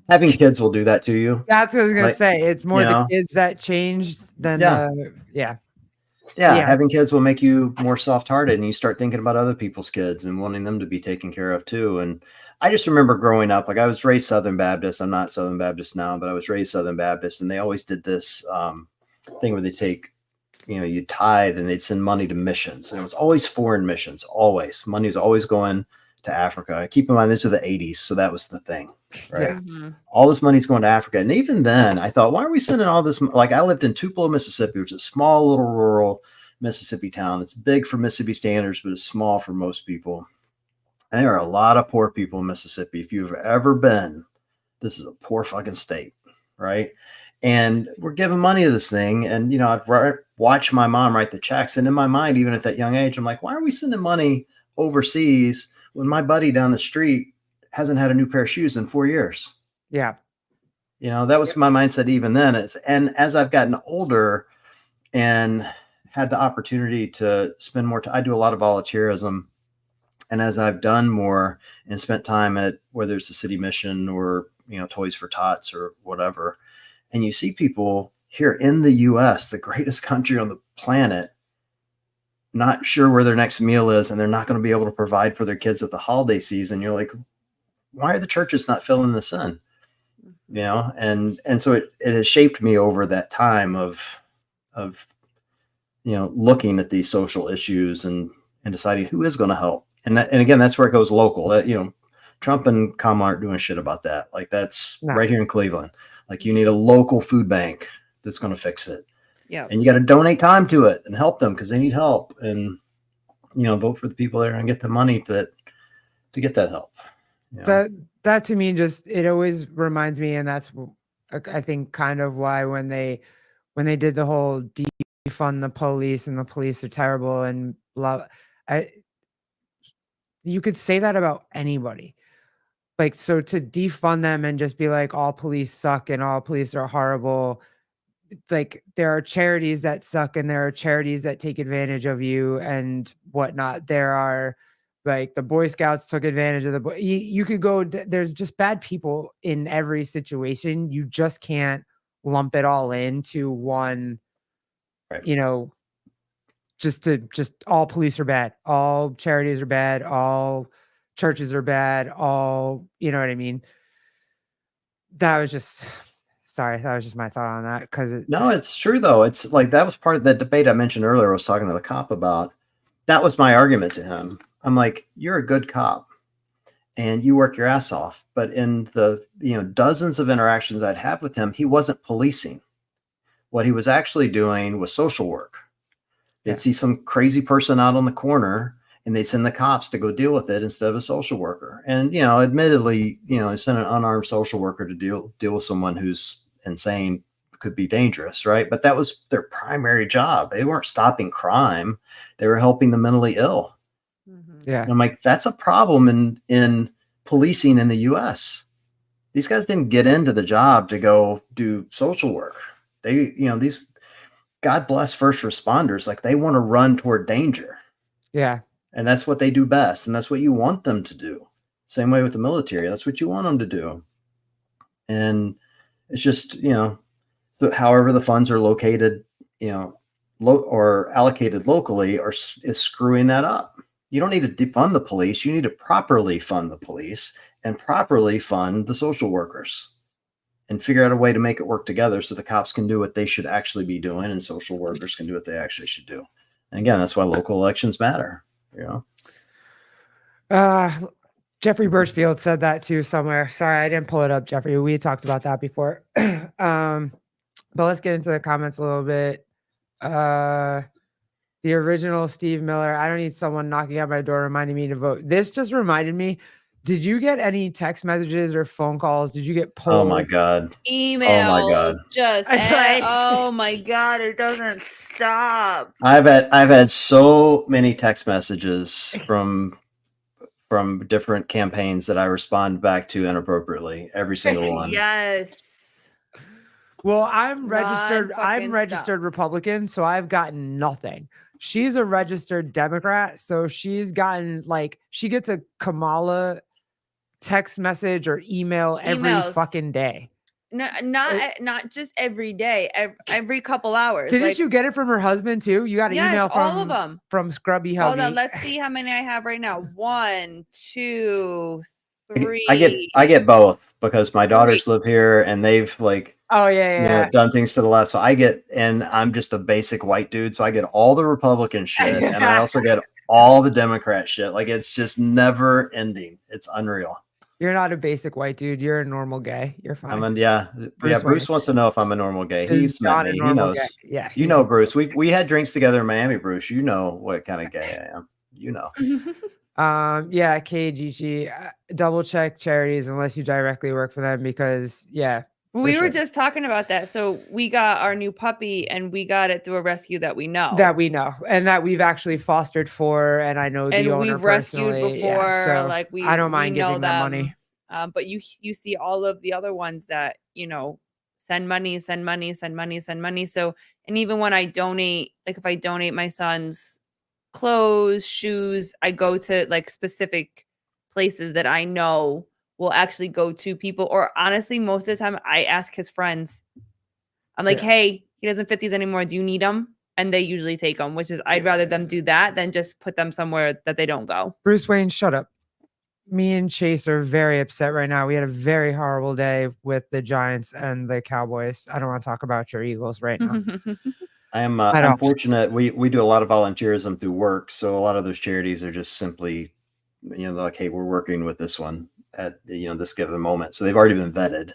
Having kids will do that to you.
That's what I was gonna
Like,
say. It's more
you
the
know,
kids that changed than
yeah.
yeah.
Yeah,
Yeah.
having kids will make you more soft-hearted, and you start thinking about other people's kids and wanting them to be taken care of too. And I just remember growing up, like, I was raised Southern Baptist. I'm not Southern Baptist now, but I was raised Southern Baptist, and they always did this thing where they take, you tithe and they'd send money to missions, and it was always foreign missions. Always, money was always going to Africa. Keep in mind, this is the '80s, so that was the thing, right?
Yeah.
All this money's going to Africa. And even then, I thought, why are we sending all this? Like, I lived in Tupelo, Mississippi, which is a small little rural Mississippi town. It's big for Mississippi standards, but it's small for most people. And there are a lot of poor people in Mississippi. If you've ever been, this is a poor fucking state, right? And we're giving money to this thing. And, I'd watch my mom write the checks. And in my mind, even at that young age, I'm like, why are we sending money overseas when my buddy down the street hasn't had a new pair of shoes in 4 years?
Yeah.
That was my mindset even then. And as I've gotten older and had the opportunity to spend more time, I do a lot of volunteerism. And as I've done more and spent time at, whether it's the city mission or, Toys for Tots or whatever, and you see people here in the US, the greatest country on the planet, not sure where their next meal is, and they're not going to be able to provide for their kids at the holiday season. You're like, why are the churches not filling this in? and so it has shaped me over that time of looking at these social issues and deciding who is going to help. And again, that's where it goes local. Trump and Kamala aren't doing shit about that. Like that's right here in Cleveland. Like you need a local food bank that's going to fix it.
Yeah.
And you got to donate time to it and help them because they need help. And vote for the people that are going to get the money to get that help.
That to me it always reminds me, and that's I think kind of why when they did the whole defund the police and the police are terrible and blah, you could say that about anybody. Like, so to defund them and just be like all police suck and all police are horrible, like there are charities that suck and there are charities that take advantage of you and whatnot. There are like the Boy Scouts took advantage of you could go, there's just bad people in every situation. You just can't lump it all into one,
right.
Just all police are bad, all charities are bad, all churches are bad, all, you know what I mean? That was just my thought on that.
No, it's true though. It's like that was part of that debate I mentioned earlier. I was talking to the cop about. That was my argument to him. I'm like, you're a good cop and you work your ass off. But in the dozens of interactions I'd have with him, he wasn't policing. What he was actually doing was social work. They'd see some crazy person out on the corner and they'd send the cops to go deal with it instead of a social worker. And, admittedly, they sent an unarmed social worker to deal with someone who's insane, could be dangerous, right? But that was their primary job. They weren't stopping crime. They were helping the mentally ill.
Mm-hmm.
Yeah.
And I'm like, that's a problem in policing in the US. These guys didn't get into the job to go do social work. They, these God bless first responders, like they want to run toward danger.
Yeah.
And that's what they do best. And that's what you want them to do. Same way with the military. That's what you want them to do. And it's just, however the funds are located, or allocated locally is screwing that up. You don't need to defund the police. You need to properly fund the police and properly fund the social workers and figure out a way to make it work together so the cops can do what they should actually be doing and social workers can do what they actually should do. And again, that's why local elections matter.
Jeffrey Birchfield said that too somewhere. Sorry, I didn't pull it up, Jeffrey. We talked about that before. But let's get into the comments a little bit. The original Steve Miller, I don't need someone knocking at my door reminding me to vote. This just reminded me. Did you get any text messages or phone calls? Did you get polls?
Oh my God.
Emails.
Oh my God.
Just oh my God, it doesn't stop.
I've had so many text messages from different campaigns that I respond back to inappropriately. Every single one.
Yes.
Well, I'm registered. I'm
Non-fucking
registered Republican, so I've gotten nothing. She's a registered Democrat, so she's gotten she gets a Kamala text message or email every
Emails.
fucking day.
No, not just every day, every couple hours.
Didn't you get it from her husband too? You got an email from
all of them
from Scrubby Hubby.
Hold on, let's see how many I have right now. 1, 2, 3.
I get both because my daughters live here and they've done things to the left. So I get, and I'm just a basic white dude, so I get all the Republican shit and I also get all the Democrat shit. Like it's just never ending. It's unreal.
You're not a basic white dude. You're a normal gay. You're fine.
Bruce wants to know if I'm a normal gay. He's met me. He knows.
Gay. Yeah,
you know, Bruce. We had drinks together in Miami, Bruce. You know what kind of gay I am. You know.
Yeah, KGG. Double check charities unless you directly work for them because
we were just talking about that. So we got our new puppy and we got it through a rescue that we know.
And that we've actually fostered for, and I know the owner
we've rescued
personally.
before.
Yeah, so I don't mind giving them money.
But you see all of the other ones that, send money. So, and even when I donate, like if I donate my son's clothes, shoes, I go to specific places that I know will actually go to people, or honestly, most of the time I ask his friends. I'm like, hey, he doesn't fit these anymore. Do you need them? And they usually take them, which is I'd rather them do that than just put them somewhere that they don't go.
Bruce Wayne, shut up. me and Chase are very upset right now. We had a very horrible day with the Giants and the Cowboys. I don't want to talk about your Eagles right now.
I'm fortunate. We do a lot of volunteerism through work, so a lot of those charities are just simply, they're like, hey, we're working with this one at this given moment. So they've already been vetted,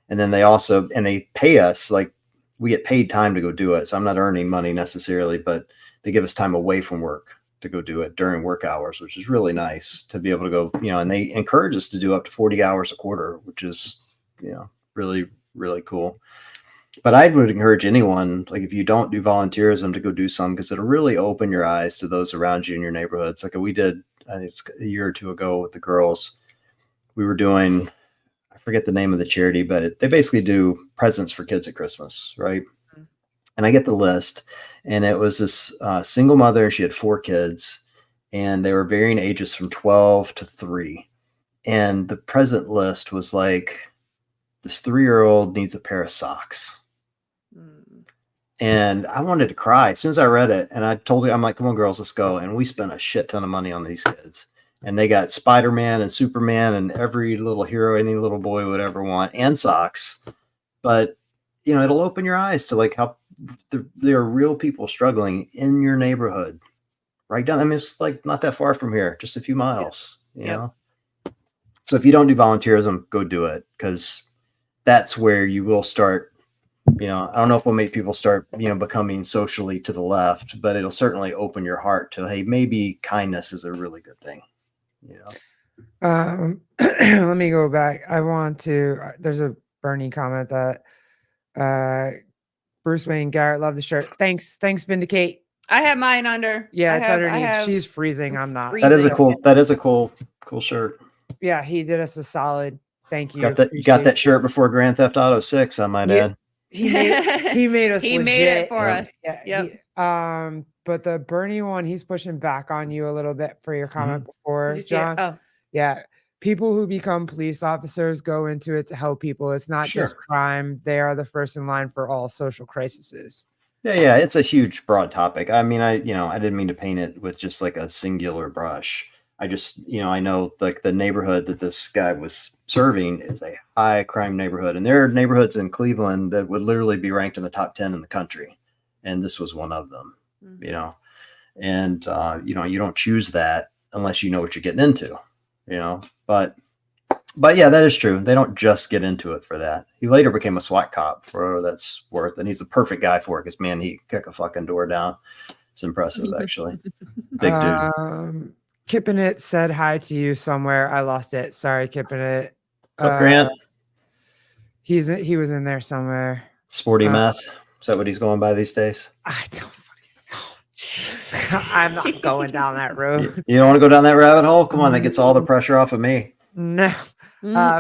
and then they pay us, like we get paid time to go do it. So I'm not earning money necessarily, but they give us time away from work to go do it during work hours, which is really nice to be able to go. And they encourage us to do up to 40 hours a quarter, which is really really cool. But I would encourage anyone, like if you don't do volunteerism, to go do some, because it'll really open your eyes to those around you in your neighborhoods. Like we did, I think it's a year or two ago with the girls. We were doing, I forget the name of the charity, but they basically do presents for kids at Christmas, right? And I get the list, and it was this single mother. She had 4 kids, and they were varying ages from 12 to 3. And the present list was like, this 3-year-old needs a pair of socks. And I wanted to cry as soon as I read it. And I told her, I'm like, come on, girls, let's go. And we spent a shit ton of money on these kids. And they got Spider-Man and Superman and every little hero any little boy would ever want, and socks. But, it'll open your eyes to like how there are real people struggling in your neighborhood. Right down. I mean, it's like not that far from here, just a few miles, you know? So if you don't do volunteerism, go do it, because that's where you will start. I don't know if we'll make people start, becoming socially to the left, but it'll certainly open your heart to, hey, maybe kindness is a really good thing.
Let me go back. I want to, there's a Bernie comment that Bruce Wayne Garrett, love the shirt. Thanks, Vindicate.
I have mine under.
Yeah, it's underneath. She's freezing. I'm not.
That is a cool shirt.
Yeah, he did us a solid. Thank you.
Got that shirt before Grand Theft Auto 6, I might add.
He made us.
He
legit.
made it for us.
Yeah. But the Bernie one, he's pushing back on you a little bit for your comment before, John.
Oh,
yeah. People who become police officers go into it to help people. It's not just crime. They are the first in line for all social crises.
Yeah. It's a huge, broad topic. I mean, I didn't mean to paint it with just like a singular brush. I just, I know like the neighborhood that this guy was serving is a high crime neighborhood. And there are neighborhoods in Cleveland that would literally be ranked in the top 10 in the country. And this was one of them, and, you don't choose that unless you know what you're getting into, but yeah, that is true. They don't just get into it for that. He later became a SWAT cop, for what that's worth. And he's the perfect guy for it, because man, he kick a fucking door down. It's impressive, actually. Big dude.
Kippin' It said hi to you somewhere. I lost it. Sorry, Kippin' It.
What's up, Grant?
He was in there somewhere.
Sporty Meth. Is that what he's going by these days?
I don't fucking know. Jeez. I'm not going down that road.
You don't want to go down that rabbit hole? Come on, that gets all the pressure off of me.
No.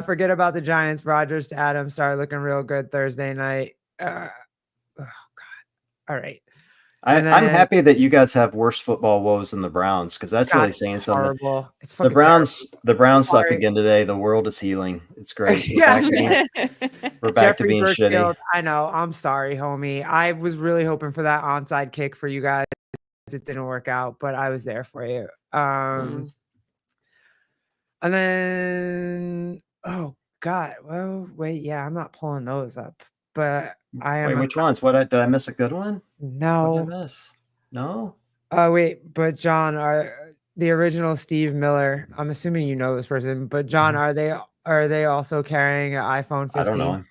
Forget about the Giants. Rodgers to Adams started looking real good Thursday night. Oh God. All right.
I'm happy that you guys have worse football woes than the Browns, because that's really saying something.
Horrible. It's
the Browns suck again today. The world is healing. It's great. We're back to being shitty.
I know. I'm sorry, homie. I was really hoping for that onside kick for you guys. It didn't work out, but I was there for you. And then, oh God. Well, wait. Yeah, I'm not pulling those up, but I am.
Wait, which ones? Did I miss a good one?
No.
What did I miss? No.
Wait, but John, the original Steve Miller. I'm assuming you know this person, but John, are they also carrying an iPhone 15?
I don't know.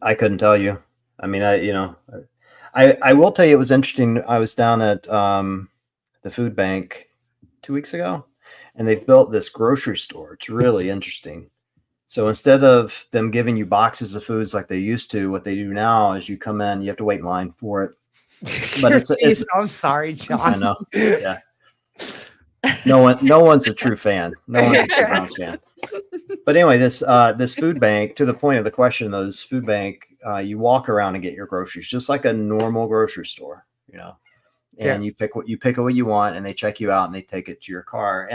I couldn't tell you. I mean, I will tell you, it was interesting. I was down at the food bank 2 weeks ago, and they've built this grocery store. It's really interesting. So instead of them giving you boxes of foods like they used to, what they do now is you come in, you have to wait in line for it. But
I'm sorry, John.
I know. Yeah. No one's a true fan. No one's a true Browns fan. But anyway, this food bank, to the point of the question though, this food bank, you walk around and get your groceries just like a normal grocery store, and you pick what you want, and they check you out and they take it to your car.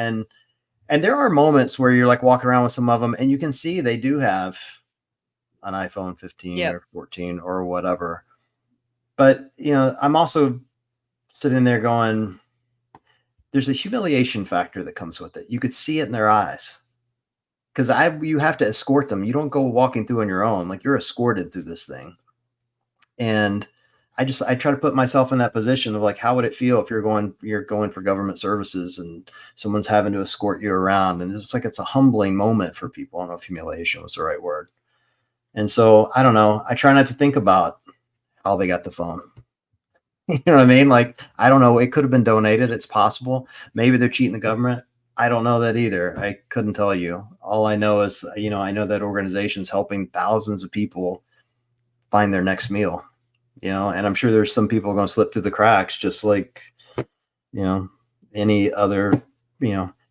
And there are moments where you're like walking around with some of them, and you can see they do have an iPhone 15 or 14 or whatever. But I'm also sitting there going, there's a humiliation factor that comes with it. You could see it in their eyes. Because you have to escort them. You don't go walking through on your own. Like, you're escorted through this thing. And I try to put myself in that position of like, how would it feel if you're going for government services and someone's having to escort you around? And it's a humbling moment for people. I don't know if humiliation was the right word. And so I don't know. I try not to think about how they got the phone. You know what I mean? Like, I don't know. It could have been donated. It's possible. Maybe they're cheating the government. I don't know that either. I couldn't tell you. All I know is, I know that organization's helping thousands of people find their next meal, and I'm sure there's some people going to slip through the cracks, just like, any other,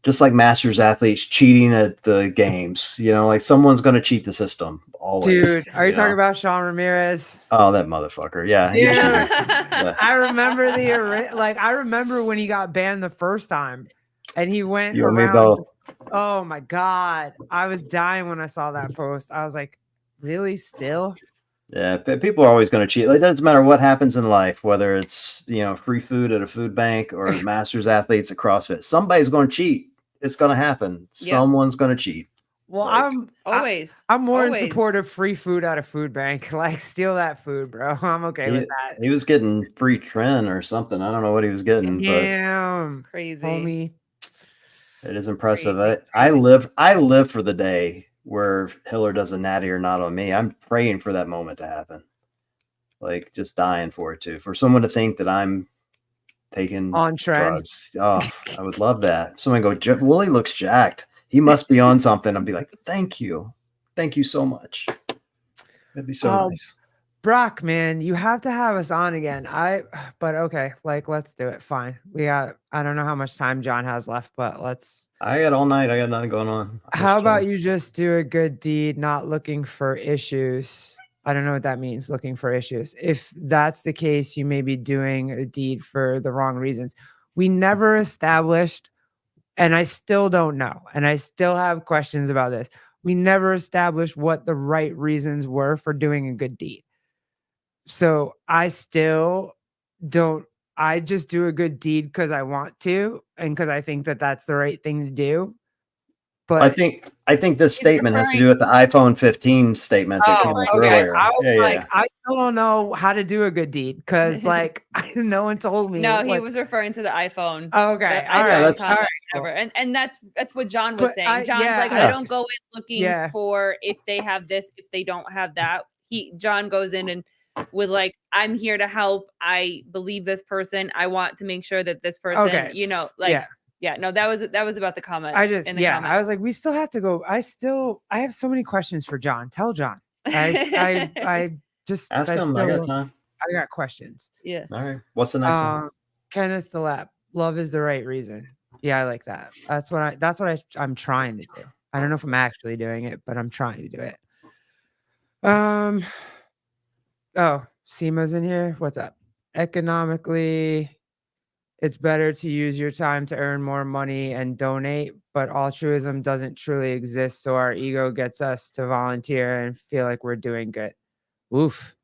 just like masters athletes cheating at the games, like someone's going to cheat the system always.
Dude, are you talking about Sean Ramirez?
Oh, that motherfucker. Yeah. He cheated. Yeah.
I remember I remember when he got banned the first time. And he went
you and me
around.
both.
Oh my God. I was dying when I saw that post. I was like, really still?
Yeah, people are always going to cheat. Like, it doesn't matter what happens in life, whether it's, free food at a food bank or masters athletes at CrossFit. Somebody's going to cheat. It's going to happen. Yep. Someone's going to cheat.
Well,
like,
I'm more in support of free food at a food bank. Like, steal that food, bro. I'm okay with that.
He was getting free Tren or something. I don't know what he was getting.
Damn.
But crazy.
Homie.
It is impressive. I live for the day where Hiller does a natty or not on me. I'm praying for that moment to happen. Like, just dying for it too. For someone to think that I'm taking
on
drugs. Oh, I would love that. Someone go, Wooley looks jacked. He must be on something. I'd be like, thank you. Thank you so much. That'd be so nice.
Brock, man, you have to have us on again. But okay, like, let's do it. Fine. I don't know how much time John has left, but I
got all night. I got nothing going on.
How about you just do a good deed, not looking for issues? I don't know what that means, looking for issues. If that's the case, you may be doing a deed for the wrong reasons. We never established, and I still don't know, and I still have questions about this. We never established what the right reasons were for doing a good deed. So I still don't. I just do a good deed because I want to, and because I think that that's the right thing to do. But
I think this statement has to do with the iPhone 15 statement that came up earlier.
I was I still don't know how to do a good deed because, like, no one told me.
No, he was referring to the iPhone.
Okay,
all right,
that's
all right. And that's what John was saying. John's I don't go in looking for if they have this, if they don't have that. John goes in and with like, I'm here to help. I believe this person. I want to make sure that this person, Yeah, no, that was about the comment.
I was like, we still have to go. I have so many questions for John. Tell John. I just
ask him. I got time.
I got questions.
Yeah.
All right. What's the next one?
Kenneth the Lap. Love is the right reason. Yeah, I like that. That's what I'm trying to do. I don't know if I'm actually doing it, but I'm trying to do it. Oh, Seema's in here. What's up? Economically, it's better to use your time to earn more money and donate, but altruism doesn't truly exist. So our ego gets us to volunteer and feel like we're doing good. Oof.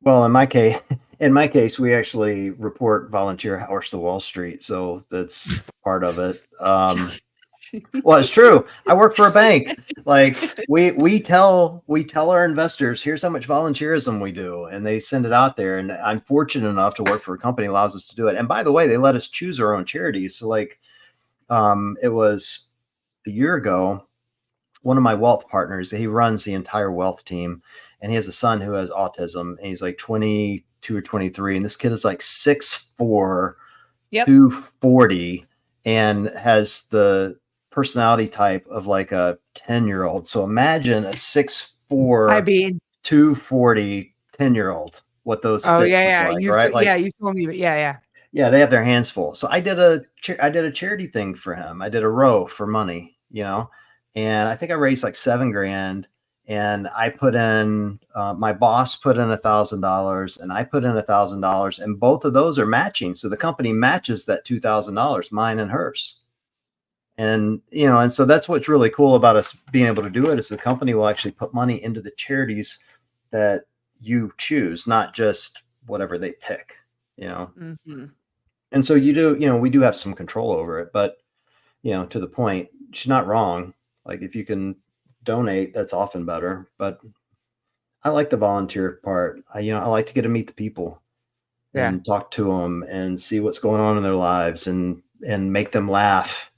Well, in my case, we actually report volunteer hours to Wall Street. So that's part of it. Well, it's true. I work for a bank. Like we tell our investors, here's how much volunteerism we do, and they send it out there. And I'm fortunate enough to work for a company that allows us to do it. And by the way, they let us choose our own charities. So like, it was a year ago, one of my wealth partners, he runs the entire wealth team, and he has a son who has autism, and he's like 22 or 23, and this kid is like 6'4", 240, and has the personality type of like a 10-year-old. So imagine a 6'4", 240 10-year-old. What those
like,
right?
You told me,
yeah, they have their hands full. So I did a charity thing for him. I did a row for money, and I think I raised like $7,000, and I put in my boss put in $1,000, and I put in $1,000, and both of those are matching. So the company matches that $2,000, mine and hers. And, and so that's what's really cool about us being able to do it, is the company will actually put money into the charities that you choose, not just whatever they pick,
Mm-hmm.
And so we do have some control over it, but to the point, she's not wrong. Like if you can donate, that's often better. But I like the volunteer part. I like to get to meet the people
Yeah.
and talk to them and see what's going on in their lives and make them laugh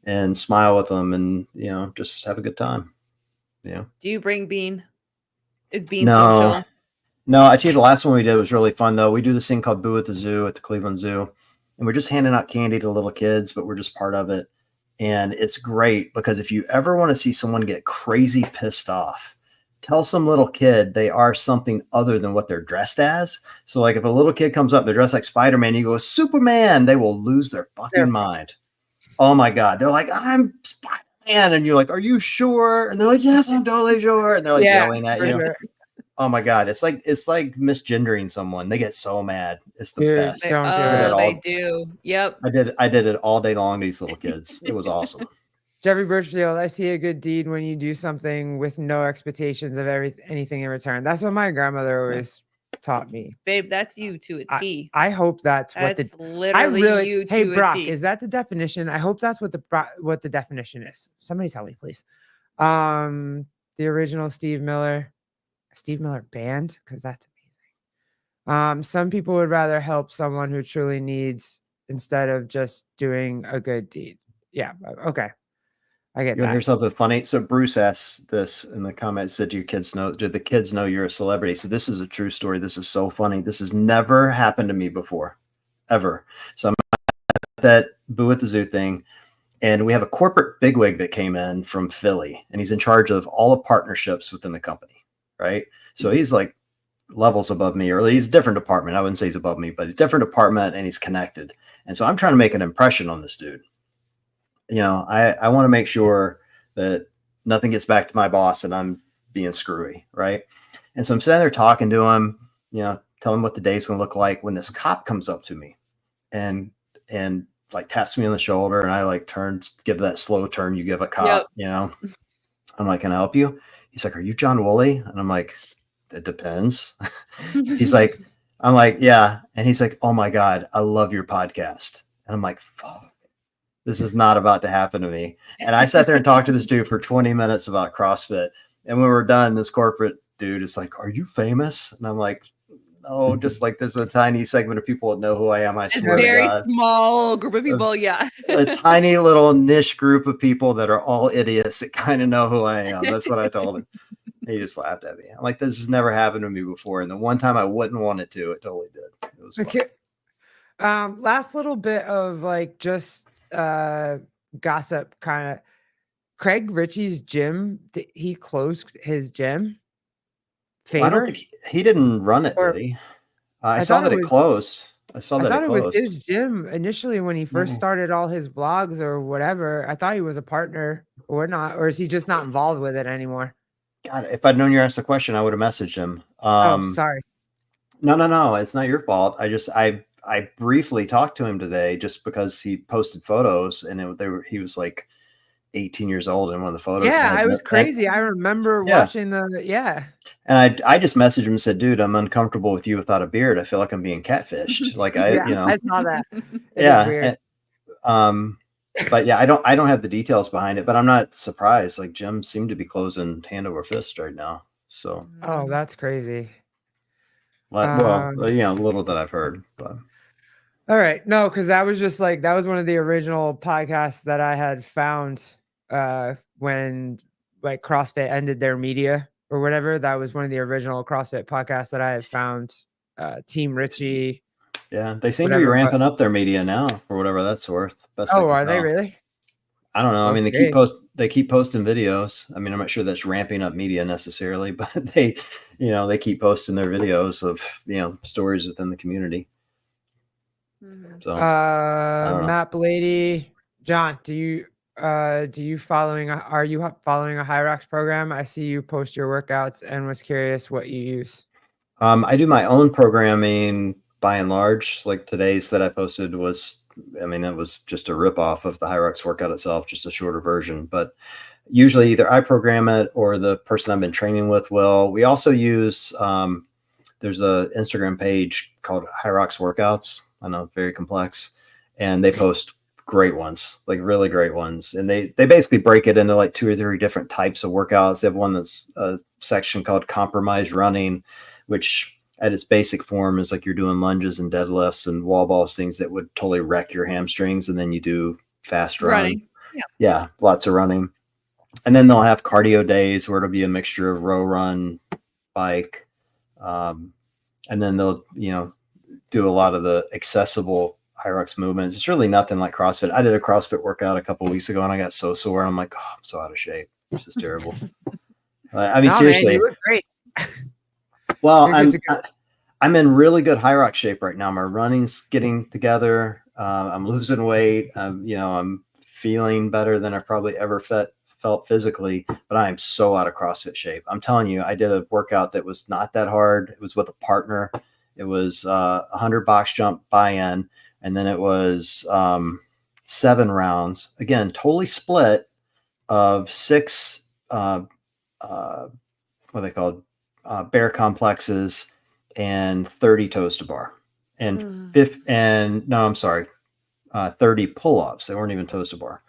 and smile with them and just have a good time.
Do you bring Bean? Is Bean
No.
social?
No, I tell you, the last one we did was really fun though. We do this thing called Boo at the Zoo at the Cleveland Zoo, and we're just handing out candy to little kids, but we're just part of it. And it's great because if you ever want to see someone get crazy pissed off, tell some little kid they are something other than what they're dressed as. So like if a little kid comes up, they're dressed like Spider-Man, you go, Superman, they will lose their fucking mind. Oh my God. They're like, I'm Spider-Man. And you're like, are you sure? And they're like, yes, I'm totally sure. And they're like yelling at you.
Sure.
Oh my God. It's like misgendering someone. They get so mad. It's the
Dude,
best.
don't do it.
They do. Yep.
I did it all day long, these little kids. It was awesome.
Jeffrey Birchfield, I see a good deed when you do something with no expectations of anything in return. That's what my grandmother always taught me.
Babe, that's you to a T.
I hope that's what
literally you to
hey,
a
Brock,
T.
is that the definition? I hope that's what the definition is. Somebody tell me, please. The original Steve Miller Band, because that's amazing. Some people would rather help someone who truly needs instead of just doing a good deed. Yeah, okay. I get that.
You want to hear something funny? So Bruce asked this in the comments, said, do the kids know you're a celebrity? So this is a true story. This is so funny. This has never happened to me before, ever. So I'm at that Boo at the Zoo thing, and we have a corporate bigwig that came in from Philly, and he's in charge of all the partnerships within the company, right? So he's like levels above me, or he's a different department. I wouldn't say he's above me, but he's a different department, and he's connected. And so I'm trying to make an impression on this dude. I want to make sure that nothing gets back to my boss and I'm being screwy, right? And so I'm sitting there talking to him, telling him what the day's going to look like, when this cop comes up to me and like taps me on the shoulder, and I like give that slow turn you give a cop.
Yep.
I'm like, can I help you? He's like, are you John Wooley? And I'm like, it depends. I'm like, yeah. And he's like, oh my God, I love your podcast. And I'm like, fuck. This is not about to happen to me. And I sat there and talked to this dude for 20 minutes about CrossFit. And when we're done, this corporate dude is like, are you famous? And I'm like, no, just like there's a tiny segment of people that know who I am. I swear to God.
Very small group of people. Yeah.
A tiny little niche group of people that are all idiots that kind of know who I am. That's what I told him. He just laughed at me. I'm like, this has never happened to me before. And the one time I wouldn't want it to, it totally did. It was fun.
Okay. Last little bit of like just gossip kind of. Craig Ritchie's gym, he closed his gym.
Well, I don't think he didn't run it, did he? I saw that it closed. I thought
it was his gym initially when he first started all his vlogs or whatever. I thought he was a partner or not, or is he just not involved with it anymore?
God, if I'd known you asked the question, I would have messaged him.
Sorry.
No, it's not your fault. I briefly talked to him today just because he posted photos, and he was like 18 years old in one of the photos.
Yeah, it was crazy. I remember watching
And I just messaged him and said, dude, I'm uncomfortable with you without a beard. I feel like I'm being catfished. Like
I saw that.
But yeah, I don't have the details behind it, but I'm not surprised. Like gyms seem to be closing hand over fist right now. So
that's crazy.
Little that I've heard, but
all right. No, because that was just like, that was one of the original podcasts that I had found when like CrossFit ended their media or whatever. That was one of the original CrossFit podcasts that I had found. Team Ritchie.
Yeah, they seem to be ramping up their media now for whatever that's worth.
Are they really?
I don't know. I mean, they keep posting videos. I mean, I'm not sure that's ramping up media necessarily, but they keep posting their videos of stories within the community. So
Matt Blady, John, are you following a Hyrox program? I see you post your workouts and was curious what you use.
I do my own programming by and large. Like today's that I posted it was just a ripoff of the Hyrox workout itself, just a shorter version. But usually either I program it or the person I've been training with will. We also use there's a Instagram page called Hyrox Workouts. I know, very complex. and they post great ones, like really great ones. And they basically break it into like 2 or 3 different types of workouts. They have one that's a section called compromise running, which at its basic form is like you're doing lunges and deadlifts and wall balls, things that would totally wreck your hamstrings. And then you do fast run.
Running.
Yeah, lots of running. And then they'll have cardio days where it'll be a mixture of row, run, bike. And then they'll, do a lot of the accessible Hyrox movements. It's really nothing like CrossFit. I did a CrossFit workout a couple of weeks ago and I got so sore. I'm like, oh, I'm so out of shape. This is terrible. I mean,
No,
seriously.
man, you look great.
Well,
You're good to go.
I'm in really good Hyrox shape right now. My running's getting together. I'm losing weight. I'm feeling better than I've probably ever felt physically, but I am so out of CrossFit shape. I'm telling you, I did a workout that was not that hard. It was with a partner. It was 100 box jump buy-in, and then it was 7 rounds. Again, totally split of 6 what are they called? Bear complexes and 30 toes to bar. And 30 pull-ups. They weren't even toes to bar.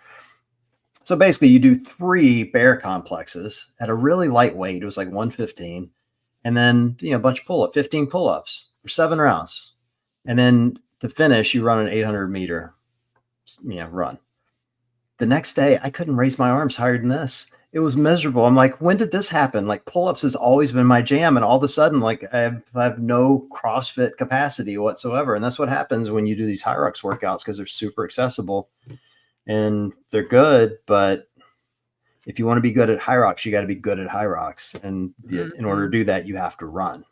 So basically you do 3 bear complexes at a really light weight. It was like 115. And then, a bunch of 15 pull-ups for 7 rounds. And then to finish, you run an 800 meter, run. The next day, I couldn't raise my arms higher than this. It was miserable. I'm like, when did this happen? Like pull-ups has always been my jam. And all of a sudden, like I have no CrossFit capacity whatsoever. And that's what happens when you do these Hyrox workouts, because they're super accessible and they're good. But if you want to be good at Hyrox, you got to be good at Hyrox. And in order to do that, you have to run.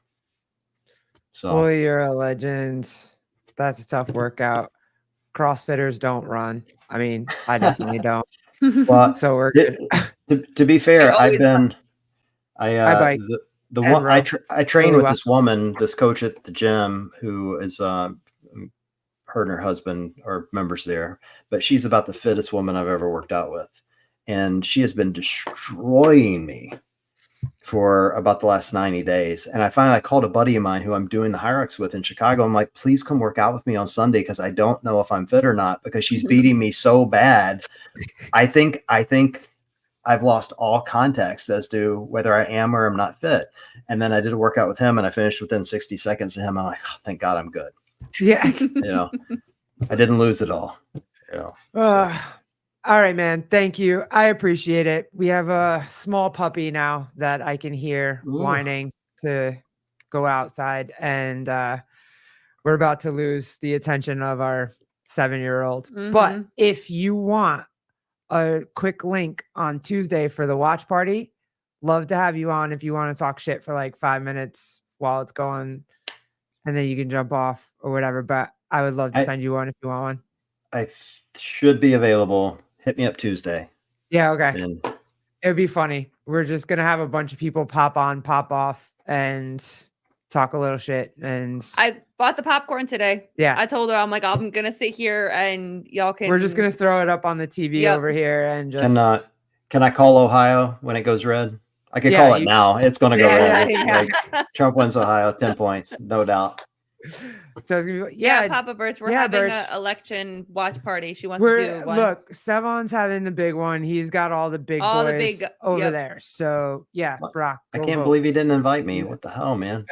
So
Wooley, you're a legend. That's a tough workout. CrossFitters don't run. I mean, I definitely don't.
well,
So we're good.
To be fair,
always
I bike
the
and
one
row
I train
really
with
well.
this woman, this coach at the gym, who is her and her husband are members there, but she's about the fittest woman I've ever worked out with, and she has been destroying me for about the last 90 days. And I finally called a buddy of mine who I'm doing the Hyrox with in Chicago. I'm like, please come work out with me on Sunday, because I don't know if I'm fit or not, because she's beating me so bad. I think I've lost all context as to whether I am or I'm not fit. And then I did a workout with him and I finished within 60 seconds of him. I'm like, oh, thank God I'm good.
Yeah.
I didn't lose it all.
All right, man. Thank you. I appreciate it. We have a small puppy now that I can hear whining to go outside, and we're about to lose the attention of our 7-year-old. But if you want a quick link on Tuesday for the watch party, love to have you on if you want to talk shit for like 5 minutes while it's going, and then you can jump off or whatever. But I would love to send you one if you want one.
I should be available. Hit me up Tuesday.
Yeah, okay.
And
it would be funny. We're just gonna have a bunch of people pop on, pop off, and talk a little shit. And
I bought the popcorn today.
Yeah,
I told her, I'm like, I'm gonna sit here and y'all can.
We're just gonna throw it up on the TV over here and just.
Can I call Ohio when it goes red? I can call it now. It's gonna go red. Like Trump wins Ohio, 10 points, no doubt.
So it's gonna be,
Papa Birch, we're having an election watch party. She wants to do one.
Look, Sevon's having the big one. He's got all the big boys over there. So Brock.
I can't believe he didn't invite me. What the hell, man?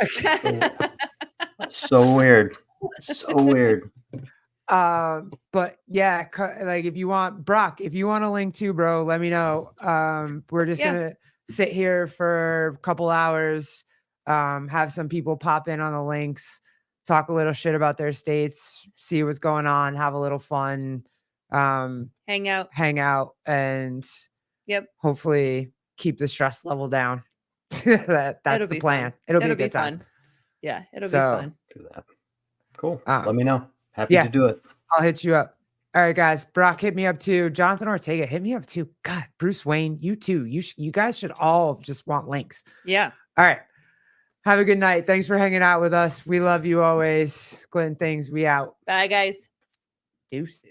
So weird. So weird.
But yeah, like if you want Brock, if you want a link too, bro, let me know. We're just gonna sit here for a couple hours, have some people pop in on the links, talk a little shit about their states, see what's going on, have a little fun,
hang out,
and hopefully keep the stress level down. That's the plan.
Fun.
It'll be a good time.
Fun. Yeah, it'll be fun.
Do that. Cool. Let me know. Happy to do it.
I'll hit you up. All right, guys. Brock, hit me up too. Jonathan Ortega, hit me up too. God, Bruce Wayne, you too. You guys should all just want links.
Yeah.
All right. Have a good night. Thanks for hanging out with us. We love you always. Glenn Things, we out.
Bye, guys.
Deuces.